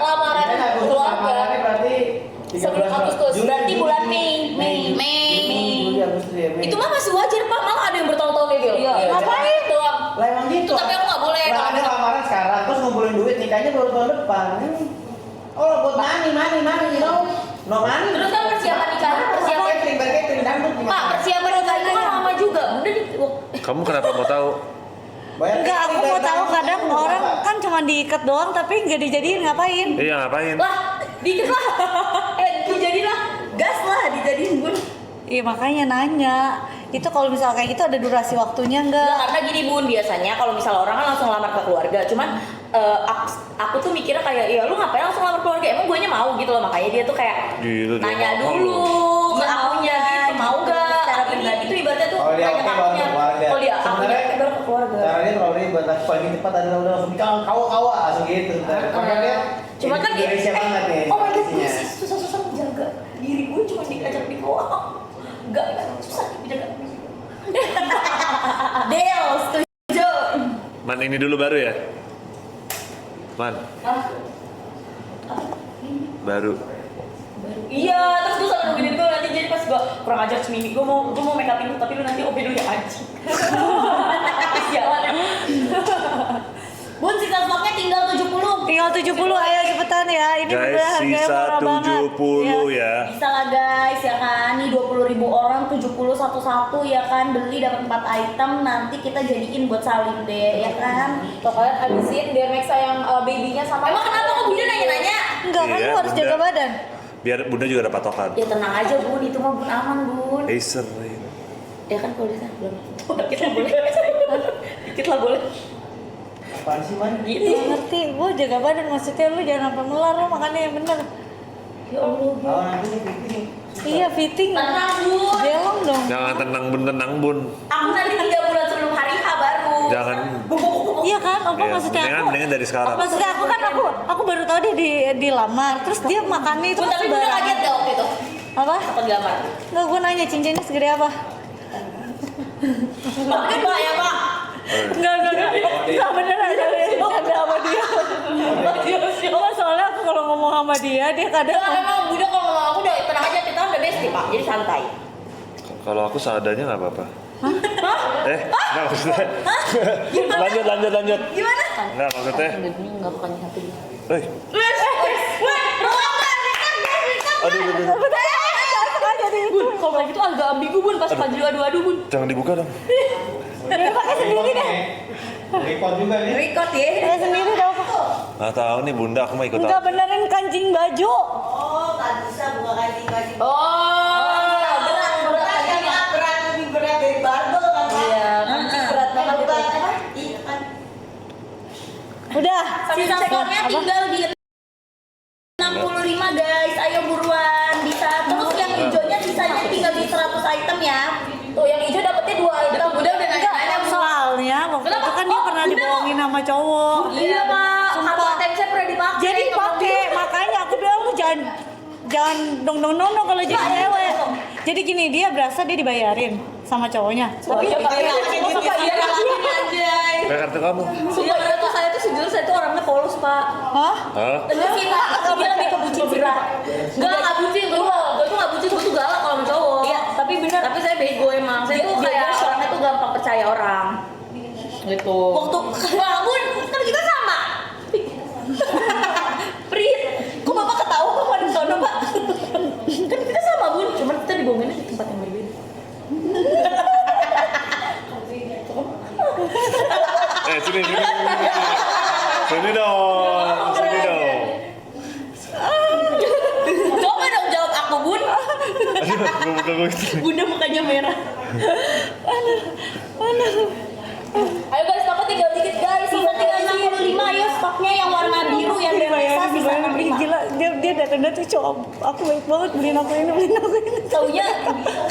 S6: lamaran keluarga
S4: Lamarannya berarti 13
S6: sebelum Agustus.
S4: Juli.
S5: berarti bulan Mei
S4: Juli, Agustus ya, Mei.
S5: itu mah masih wajar Pak malah ada yang bertahun-tahun kayak gitu
S6: Ngapain doang?
S4: Lah emang gitu.
S5: itu tapi aku nggak boleh
S4: Lah ada lamaran sekarang terus ngumpulin duit nikahnya baru tahun depan. Oh, buat money, you know. No money.
S5: terus kan persiapan nikahnya persiapan
S4: catering dangdut
S5: Pak
S4: gimana?
S5: persiapan nikah itu kan lama juga udah di
S3: Kamu kenapa mau tahu?
S4: Bayar
S2: Enggak, aku
S4: catering,
S2: mau
S4: bayar
S2: tahu
S4: dangdut,
S2: kadang
S4: gimana?
S2: orang kan cuma diikat doang tapi nggak dijadiin ngapain?
S3: Iya, ngapain?
S5: lah dikit lah dijadilah gas lah dijadiin Bun
S2: Iya makanya nanya. Itu kalau misalnya kayak gitu ada durasi waktunya
S5: Nggak,
S2: nggak?
S5: karena gini Bun, biasanya kalau misalnya orang kan langsung lamar ke keluarga, cuman aku tuh mikirnya kayak, ya lu ngapain langsung lamar keluarga? Emang guanya mau gitu loh, makanya dia tuh kayak
S3: Gitu, dia
S5: nanya
S3: mau.
S5: dulu ke
S2: Iya,
S5: akunya
S2: maunya
S5: gitu, mau
S2: gitu,
S5: gak?
S2: secara
S5: Ini
S2: pribadi.
S5: itu ibaratnya tuh
S4: Oh, dia
S5: nanya
S4: oke
S5: ke
S4: baru
S5: akunya.
S4: ke keluarga.
S5: Oh dia akunya
S4: Sebenarnya
S5: oke baru ke keluarga.
S4: Caranya kalau dia buat aku paling cepat adalah udah langsung kawa langsung gitu. Karena dia
S5: Cuma kan
S4: Indonesia banget nih.
S5: oh my god,
S4: posisinya.
S5: gue susah-susah menjaga diri gue cuma diajak di bawah. Enggak, susah dijaga. Del, setuju.
S3: Man, ini dulu baru ya? Man, baru.
S5: Iya, terus gue sampe nungguin gue nanti jadi pas gue kurang ajar seminggu gue mau make upin lu tapi lu nanti OP dulu ya anjing. Sialan ya. Bun, sisa stoknya tinggal 70.
S2: Tinggal 70, ayo cepetan ya. Ini
S3: Guys,
S2: bener harganya
S3: sisa
S2: murah banget.
S3: 70 ya.
S5: Bisa lah guys ya kan, nih 20.000 orang 70 satu-satu ya kan, beli dapat 4 item nanti kita jadiin buat Salim deh ya kan.
S6: Tuh kalian habisin biar Maxa yang babynya sama.
S5: Emang kenapa kok Bunda nanya-nanya?
S2: Enggak kan
S3: Iya,
S2: lu harus
S3: Bunda.
S2: jaga badan.
S3: Biar Bunda juga ada patokan.
S5: Ya tenang aja bun, itu mah bun aman bun.
S3: Acer.
S5: Ya kan kalau bisa belum. Dikit lah boleh. Dikit lah boleh.
S4: Apaan sih man?
S5: Gitu.
S2: Iya ngerti, gue jaga badan maksudnya lu jangan sampai melar lu makannya yang bener.
S5: Ya Allah.
S4: Oh nanti nih fitting.
S2: Iya fitting.
S5: Tenang bun.
S2: Gelong dong.
S3: Jangan tenang bun.
S5: Aku nanti 3 bulan sebelum hari H baru.
S3: Jangan.
S2: Iya kan, apa
S3: Iya,
S2: maksudnya
S3: mendingan dari sekarang.
S2: Maksudnya aku baru tahu dia dilamar, terus dia makannya itu
S5: Bun, tapi bunda kaget gak waktu itu?
S2: apa?
S5: Takut gambar.
S2: Nggak, gue nanya cincinnya segede apa?
S5: Makin pak ya pak.
S2: Nggak bener aja bercanda sama dia. Nggak, soalnya aku kalau ngomong sama dia kadang
S5: Enggak, emang bunda kalau ngomong aku udah tenang aja, kita udah bestie pak, jadi santai.
S3: Kalau aku seadanya nggak apa-apa. Nggak maksudnya. lanjut.
S5: Gimana?
S3: Nggak maksudnya.
S1: Ini nggak bukan satu.
S3: Hei, aduh.
S5: Bun, kalau kayak gitu agak ambigu bun, pas pagi adu-adu bun.
S3: Jangan dibuka dong.
S2: dia pakai sendiri deh.
S4: Record juga nih.
S5: Record ya.
S2: Pakai sendiri dong.
S3: Nggak tahu nih Bunda, aku mau ikut.
S2: Nggak benerin kancing baju.
S5: Oh, nggak bisa buka kancing baju.
S1: Oh,
S5: berat lebih berat dari barbel kan pak?
S1: Iya, kancing berat banget itu.
S5: Iya kan.
S2: Udah.
S5: Sisa skornya tinggal di 65 guys, ayo buruan bisa. Terus yang hijaunya sisanya tinggal di 100 item ya.
S1: Tuh yang hijau dapetnya 2 item. Udah nanya-nanya.
S2: Soalnya waktu itu kan dia pernah dibohongin sama cowok.
S5: Iya pak,
S2: Sumpah.
S5: satu item saya pernah dipakai.
S2: Jadi pakai, makanya aku bilang lu jangan dong kalau jadi cewek. Jadi gini, dia berasa dia dibayarin sama cowoknya. Tapi
S5: Iya, pakai anjay.
S3: Kayak kartu kamu.
S5: Sumpah dia tuh saya tuh sejujurnya saya tuh orangnya polos pak.
S2: hah?
S3: Hah?
S5: Enggak sih pak, dia lebih ke bucin sih pak. Enggak bucin, gue tuh nggak bucin, gue tuh galak kalau sama cowok. Iya, tapi bener. Tapi saya bego emang, saya tuh kayak orangnya tuh gampang percaya orang.
S1: Gitu.
S5: Waktu wah bun, kan kita sama. Prit, kok bapak ketawa kok ada sono pak? Kan kita sama bun, cuman kita dibohonginnya di tempat yang berbeda.
S3: Sini. Sini dong.
S5: Coba dong jawab aku bun.
S3: Aduh, buka gue.
S5: Bunda mukanya merah.
S1: Ayo guys, Papa tinggal dikit guys.
S5: Sisa tinggal 65 ya stoknya yang warna biru yang Dermesa sisa 65.
S2: Gila, dia datang cowok aku baik banget beliin aku ini.
S5: Taunya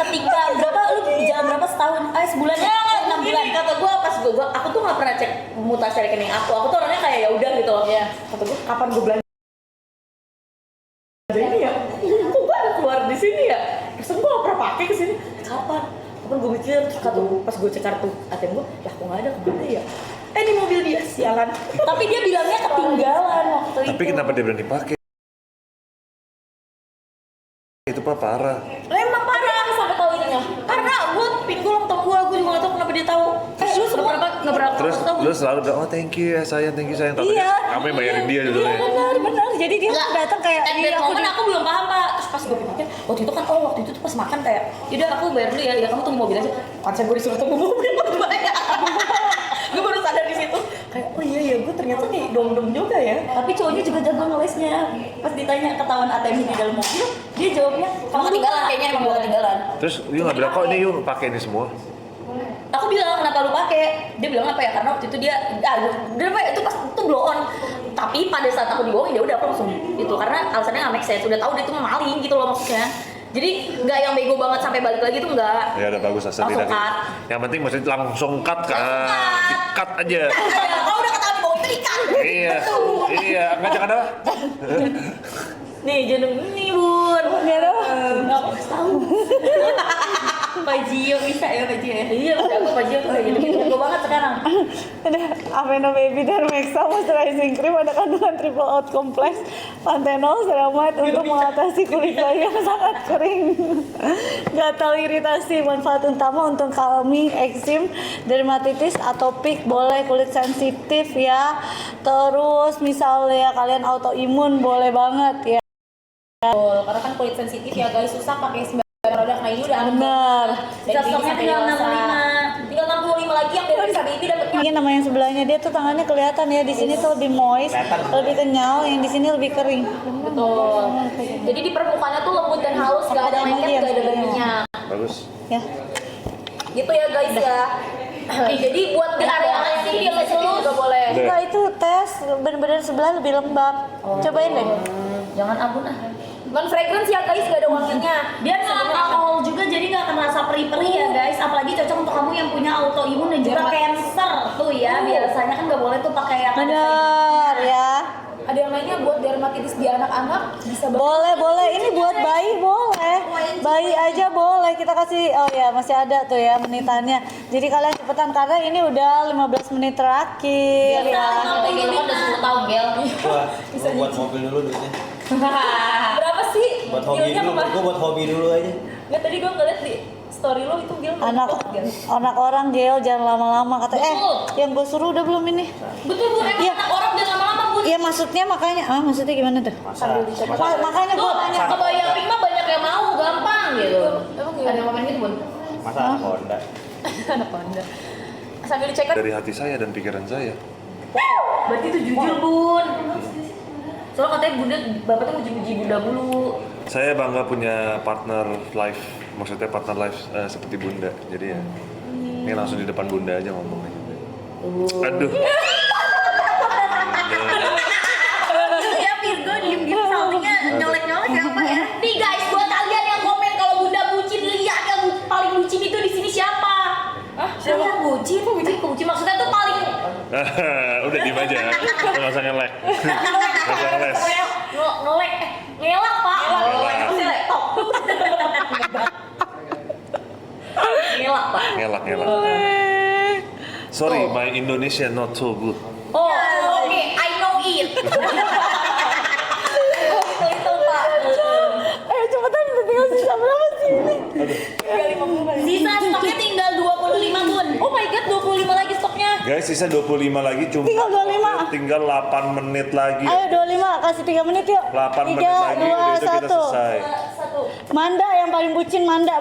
S5: ketika berapa lu jalan berapa setahun? Sebulan ya? 6 bulan. Kata gue pas aku tuh nggak pernah cek mutasi rekening aku. Aku tuh orangnya kayak ya udah gitu loh.
S1: Iya.
S5: Kata gue kapan gue belanja ini ya? Kok gue ada keluar di sini ya? Terus gue gak pernah pakai ke sini. Kapan gue mikir terus kata pas gue cek kartu ATM gue, lah kok nggak ada kemana ya? Ini mobil dia sialan. Tapi dia bilangnya ketinggalan waktu itu.
S3: Tapi kenapa dia berani pakai? Itu parah.
S5: Emang parah sampai tahu ininya. Karena gue pinggul ulang tahun gue juga nggak tahu kenapa dia tahu. Lu nggak pernah
S3: Terus
S5: tahu.
S3: lu selalu bilang, oh thank you ya sayang. Tapi
S2: Iya.
S3: kamu yang bayarin dia dulu ya.
S2: Benar. Jadi dia datang kayak
S5: At that moment aku belum paham pak. Terus pas gue pikir waktu itu kan waktu itu tuh pas makan kayak yaudah aku bayar dulu ya kamu tunggu mobil aja. Konsen gue disuruh tunggu mobil baru bayar. Gue baru sadar di situ kayak oh iya gue ternyata nih dong juga ya. Tapi cowoknya juga jago ngelesnya. Pas ditanya ketahuan ATM di dalam mobil dia jawabnya kamu ketinggalan kayaknya emang gue ketinggalan.
S3: Terus dia nggak bilang kok ini yuk pakai ini semua.
S5: Aku bilang kenapa lu pakai? Dia bilang apa ya? Karena waktu itu dia itu pas itu blow on. Tapi pada saat aku dibohongin dia udah aku langsung itu karena alasannya nggak make sense. Udah tahu dia tuh maling gitu loh maksudnya. Jadi nggak yang bego banget sampai balik lagi tuh nggak.
S3: Ya udah bagus asal
S5: Langsung
S3: tidak.
S5: cut.
S3: Yang penting maksudnya langsung cut kan. Di-cut aja.
S5: Kalau udah ketahuan dibohongin itu ikan.
S3: Iya, nggak jangan apa.
S5: Nih jeneng ini bun.
S2: Nggak tahu.
S5: Nggak tahu. Pak Gio bisa ya Pak Gio ya? Iya udah aku Pak Gio kayak gitu jago banget sekarang.
S2: Ada Aveno Baby Dermexa Moisturizing Cream ada kandungan triple out kompleks pantenol ceramide untuk mengatasi kulit bayi yang sangat kering, gatal, iritasi. Manfaat utama untuk calming, eksim, dermatitis, atopik, boleh kulit sensitif ya. Terus misalnya kalian autoimun boleh banget ya.
S1: Karena kan kulit sensitif ya guys, susah pakai sembarang produk. Nah ini udah
S2: Bener.
S1: dari
S5: Stoknya
S1: sampai
S5: tinggal
S1: dewasa.
S5: 65.
S1: Tinggal 65 lagi yang dari Dermesa Baby dapetnya
S2: dingin sama yang sebelahnya. Dia tuh tangannya kelihatan ya, di sini tuh lebih moist, lebih kenyal, yang di sini lebih kering.
S6: Betul. Jadi di permukaannya tuh lembut dan halus, gak ada lengket, gak ada minyak.
S3: Bagus.
S2: Ya.
S6: Gitu ya guys ya. Jadi buat di area-area sini dia sensitif juga boleh.
S3: Udah.
S2: Enggak, itu tes bener-bener sebelah lebih lembab. Cobain deh.
S1: Jangan abun ah.
S6: Non fragrance ya guys, gak ada wanginya.
S5: Dia non alkohol juga jadi nggak akan rasa perih-perih ya guys. Apalagi cocok untuk kamu yang punya autoimun dan juga cancer tuh ya. Biasanya kan nggak boleh tuh pakai yang
S2: Bener ya.
S6: Ada yang lainnya buat dermatitis di anak-anak bisa banget.
S2: Boleh. Ini buat bayi boleh. Bayi aja boleh. Kita kasih, oh ya masih ada tuh ya menitannya. Jadi kalian cepetan karena ini udah 15 menit terakhir ya.
S1: Sampai Gel kan udah 10 tahun Gel.
S4: Gua buat mobil dulu duitnya.
S6: Berapa sih?
S4: Buat hobi
S6: Dealnya
S4: dulu,
S6: apa?
S4: gua buat hobi dulu aja.
S6: Nggak, tadi gue ngeliat di story lo itu Gil.
S2: Anak orang Gel jangan lama-lama kata
S1: Betul.
S2: yang gue suruh udah belum ini.
S1: Betul Bu, emang
S2: Iya.
S1: anak orang udah lama-lama Bu.
S2: Iya maksudnya makanya maksudnya gimana tuh? Makanya
S1: Tuh,
S2: gue tanya.
S1: kebayang Pink mah banyak yang mau, gampang gitu.
S6: Emang
S1: Ada
S6: gimana?
S1: yang komen gitu Bun?
S4: Masa anak Honda.
S6: Anak Honda. Sambil dicek kan.
S3: Dari hati saya dan pikiran saya.
S1: Berarti itu jujur Bun. Soalnya katanya Bunda, Bapak tuh muji-muji Bunda mulu.
S3: Saya bangga punya partner life, maksudnya partner life seperti Bunda. Jadi ya, ini langsung di depan Bunda aja ngomongnya. Aduh.
S5: ya Virgo diem-diem saltingnya nyolek-nyolek ya apa ya?
S1: Nih guys, buat kalian yang komen kalau Bunda bucin, lihat yang paling bucin itu di sini siapa?
S5: Siapa yang bucin?
S1: Bucin maksudnya tuh paling
S3: Udah diem aja, nggak usah ngelek. Nggak usah ngeles.
S1: ngelek, ngelak Pak.
S3: Ngelak.
S1: Masih laptop. Ngelak Pak.
S3: Ngelak. Sorry, my Indonesia not so good.
S1: Oh, oke, I know it. Itu Pak.
S2: Ayo cepetan tinggal sisa berapa sih ini?
S5: Sisa stoknya tinggal 25 Bun.
S1: Oh my god, 25 lagi stoknya.
S3: Guys, sisa 25 lagi cuma
S2: Tinggal 25.
S3: tinggal 8 menit lagi.
S2: Ayo 25 kasih 3 menit yuk.
S3: 8 menit lagi udah itu kita selesai.
S2: Manda yang paling bucin Manda.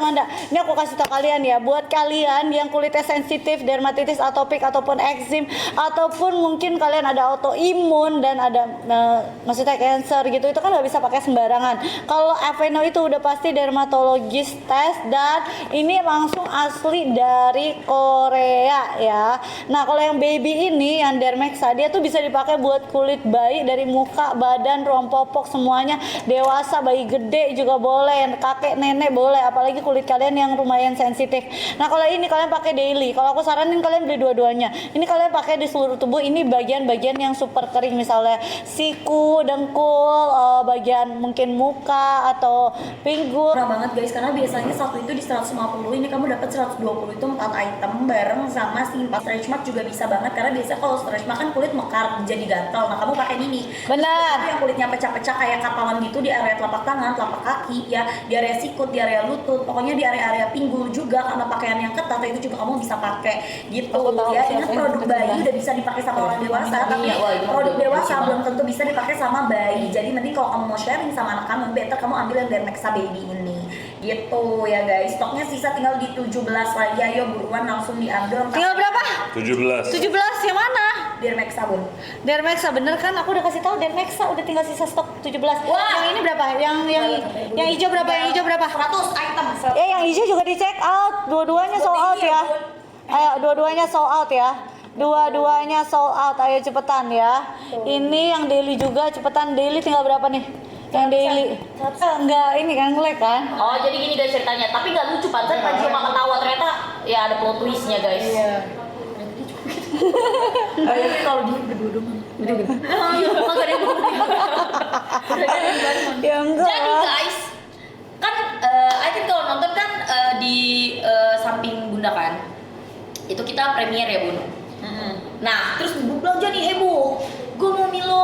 S2: Ini aku kasih tau kalian ya, buat kalian yang kulitnya sensitif, dermatitis atopik ataupun eksim ataupun mungkin kalian ada autoimun dan ada maksudnya cancer gitu, itu kan nggak bisa pakai sembarangan. Kalau Aveeno itu udah pasti dermatologis tes dan ini langsung asli dari Korea ya. Nah kalau yang baby ini yang Dermexa dia tuh bisa dipakai buat kulit bayi dari muka, badan, ruang popok semuanya, dewasa, bayi gede juga boleh, yang kakek nenek boleh, apalagi kulit kalian yang lumayan sensitif. Nah kalau ini kalian pakai daily, kalau aku saranin kalian beli dua-duanya. Ini kalian pakai di seluruh tubuh, ini bagian-bagian yang super kering misalnya siku, dengkul, bagian mungkin muka atau pinggul.
S5: Murah banget guys, karena biasanya satu itu di 150, ini kamu dapat 120 itu 4 item bareng sama si 4 stretch mark juga bisa banget, karena biasanya kalau stretch mark kan kulit mekar jadi gatal. Nah kamu pakai ini.
S2: Benar.
S5: Tapi yang kulitnya pecah-pecah kayak kapalan gitu di area telapak tangan, telapak kaki ya, di area sikut, di area lutut, pokoknya di area-area pinggul juga, karena pakaian yang ketat itu juga kamu bisa pakai gitu ya. Ini produk bayi udah bisa dipakai sama orang dewasa, tapi produk dewasa belum tentu bisa dipakai sama bayi. Jadi mending kalau kamu mau sharing sama anak kamu, better kamu ambil yang Dermexa Baby ini gitu ya guys. Stoknya sisa tinggal di 17 lagi, ayo buruan langsung diambil.
S2: Tinggal berapa?
S3: 17.
S2: 17 yang mana?
S5: Dermexa Bun.
S2: Dermexa bener kan? Aku udah kasih tahu Dermexa udah tinggal sisa stok 17. Yang ini berapa? Yang hijau berapa? Yang hijau berapa?
S5: 100 item.
S2: Yang hijau juga di check out. Dua-duanya sold out ya. Ayo, dua-duanya sold out ya. Dua-duanya sold out. Ayo cepetan ya. Ini yang daily juga cepetan. Daily tinggal berapa nih? Yang daily. Enggak, ini kan nge-lag kan?
S1: Oh jadi gini guys ceritanya, tapi nggak lucu pantat Panji cuma ketawa, ternyata ya ada plot twistnya guys. Iya. Ayo kalau dia berdua dong. Kagak ada yang
S2: Ya enggak.
S1: Jadi guys, kan I think kalau nonton kan di samping Bunda kan, itu kita premier ya Bun. Nah terus Bu belanja nih, Bu, gue mau Milo,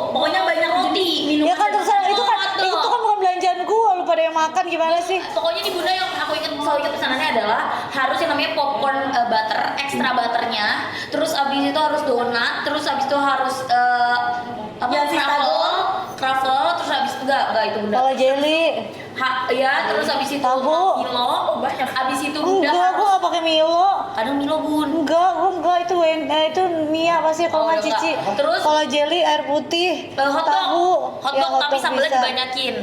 S5: Pokoknya banyak
S1: roti.
S2: Ya kan terserah, itu kan bukan belanjaan gua, lu pada yang makan gimana sih?
S1: Pokoknya di Bunda yang aku selalu ingat pesanannya adalah harus yang namanya popcorn butter, extra butternya. Terus abis itu harus donat, terus abis itu harus truffle, terus abis itu enggak itu Bunda.
S2: Kalau jelly,
S1: Ya, terus abis itu
S2: tahu.
S1: Milo, abis itu Bunda
S2: Enggak, gua
S1: harus
S2: gak pakai Milo.
S1: kadang Milo Bun.
S2: Enggak Mia pasti kalau nggak
S1: udah
S2: Cici.
S1: nggak. Terus?
S2: Kalau jelly air putih,
S1: Hotdog,
S2: tahu, ya,
S1: hotdog tapi sambelnya
S2: bisa.
S1: dibanyakin.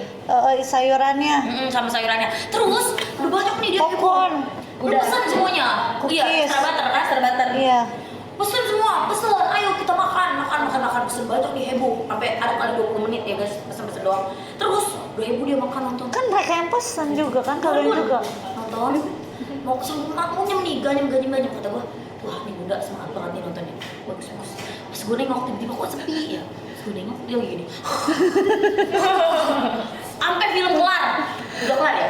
S2: Sayurannya,
S1: Sama sayurannya. Terus udah banyak nih dia.
S2: popcorn.
S1: Udah pesan semuanya. Iya,
S2: Cookies.
S1: extra butter kan? Extra butter.
S2: Iya.
S1: Pesen semua, pesen, ayo kita makan, pesen banyak nih heboh, sampai ada kali 20 menit ya guys, pesen doang. Terus 2 heboh dia makan nonton.
S2: Kan mereka yang pesan juga kan, kalian juga.
S1: Nonton, mau kesana makmunya meniganya kata gua, wah ini bunda semangat banget nih nontonnya, bagus. Pas gue nengok tiba-tiba kok sepi ya, pas gue nengok dia lagi gini. Sampai film kelar, udah kelar ya.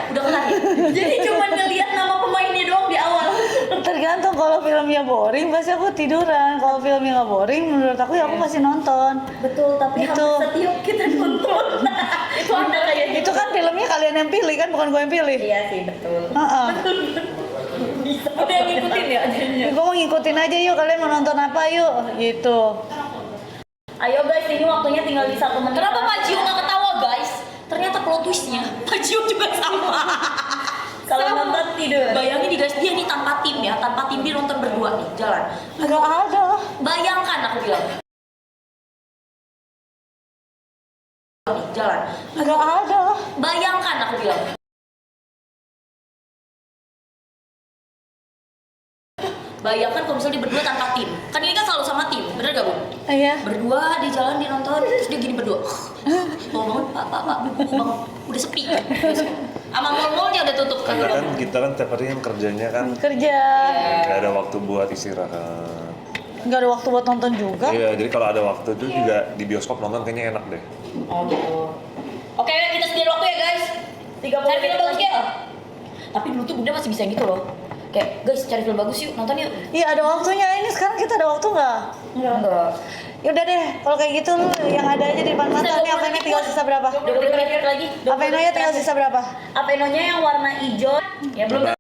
S5: Jadi cuma ngelihat nama pemainnya doang di awal.
S2: Tergantung, kalau filmnya boring pasti aku tiduran. Kalau filmnya nggak boring, menurut aku ya aku pasti nonton.
S5: Betul, tapi
S2: Gitu.
S5: hampir setiap kita nonton itu ada kayak gitu.
S2: Itu kan filmnya kalian yang pilih kan, bukan gue yang pilih.
S5: Iya sih, betul.
S2: Heeh.
S5: Udah yang ngikutin ya adanya.
S2: Gue mau ngikutin aja, yuk kalian mau nonton apa yuk, gitu.
S5: Ayo guys, ini waktunya tinggal di 1 menit.
S1: Kenapa Pak Gio nggak ketawa guys? Ternyata plot twistnya Pak Gio juga sama.
S5: Kalau nonton tidur.
S1: Bayangin nih guys, dia nih tanpa tim ya, tanpa tim dia nonton berdua nih jalan.
S2: Gak ada.
S1: Bayangkan aku bilang. Nih, jalan.
S2: Gak ada.
S1: Bayangkan aku bilang. Bayangkan kalau misalnya dia berdua tanpa tim. Kan ini kan selalu sama tim, bener gak Bu?
S2: Iya.
S1: Berdua di jalan dia nonton, terus dia gini berdua. Bangun, Pak, bangun. Udah sepi. Sama mall-mallnya udah tutup kan.
S3: Kita kan tiap hari kan kerjanya kan
S2: Kerja.
S3: nggak ada waktu buat istirahat.
S2: Nggak ada waktu buat nonton juga.
S3: Iya, jadi kalau ada waktu itu juga di bioskop nonton kayaknya enak deh.
S1: Oh gitu. Oke, kita sediain waktu ya guys. 30 cari film bagus ya. Tapi dulu tuh Bunda masih bisa gitu loh. Kayak guys cari film bagus yuk, nonton yuk.
S2: Iya, ada waktunya. Ini sekarang kita ada waktu nggak?
S1: Enggak.
S2: Ya udah deh, kalau kayak gitu lu yang ada aja di depan mata. Nih apa ini tinggal sisa berapa?
S1: 20 menit lagi.
S2: Apa ini tinggal sisa berapa?
S5: Apenonya yang warna hijau.
S1: Ya belum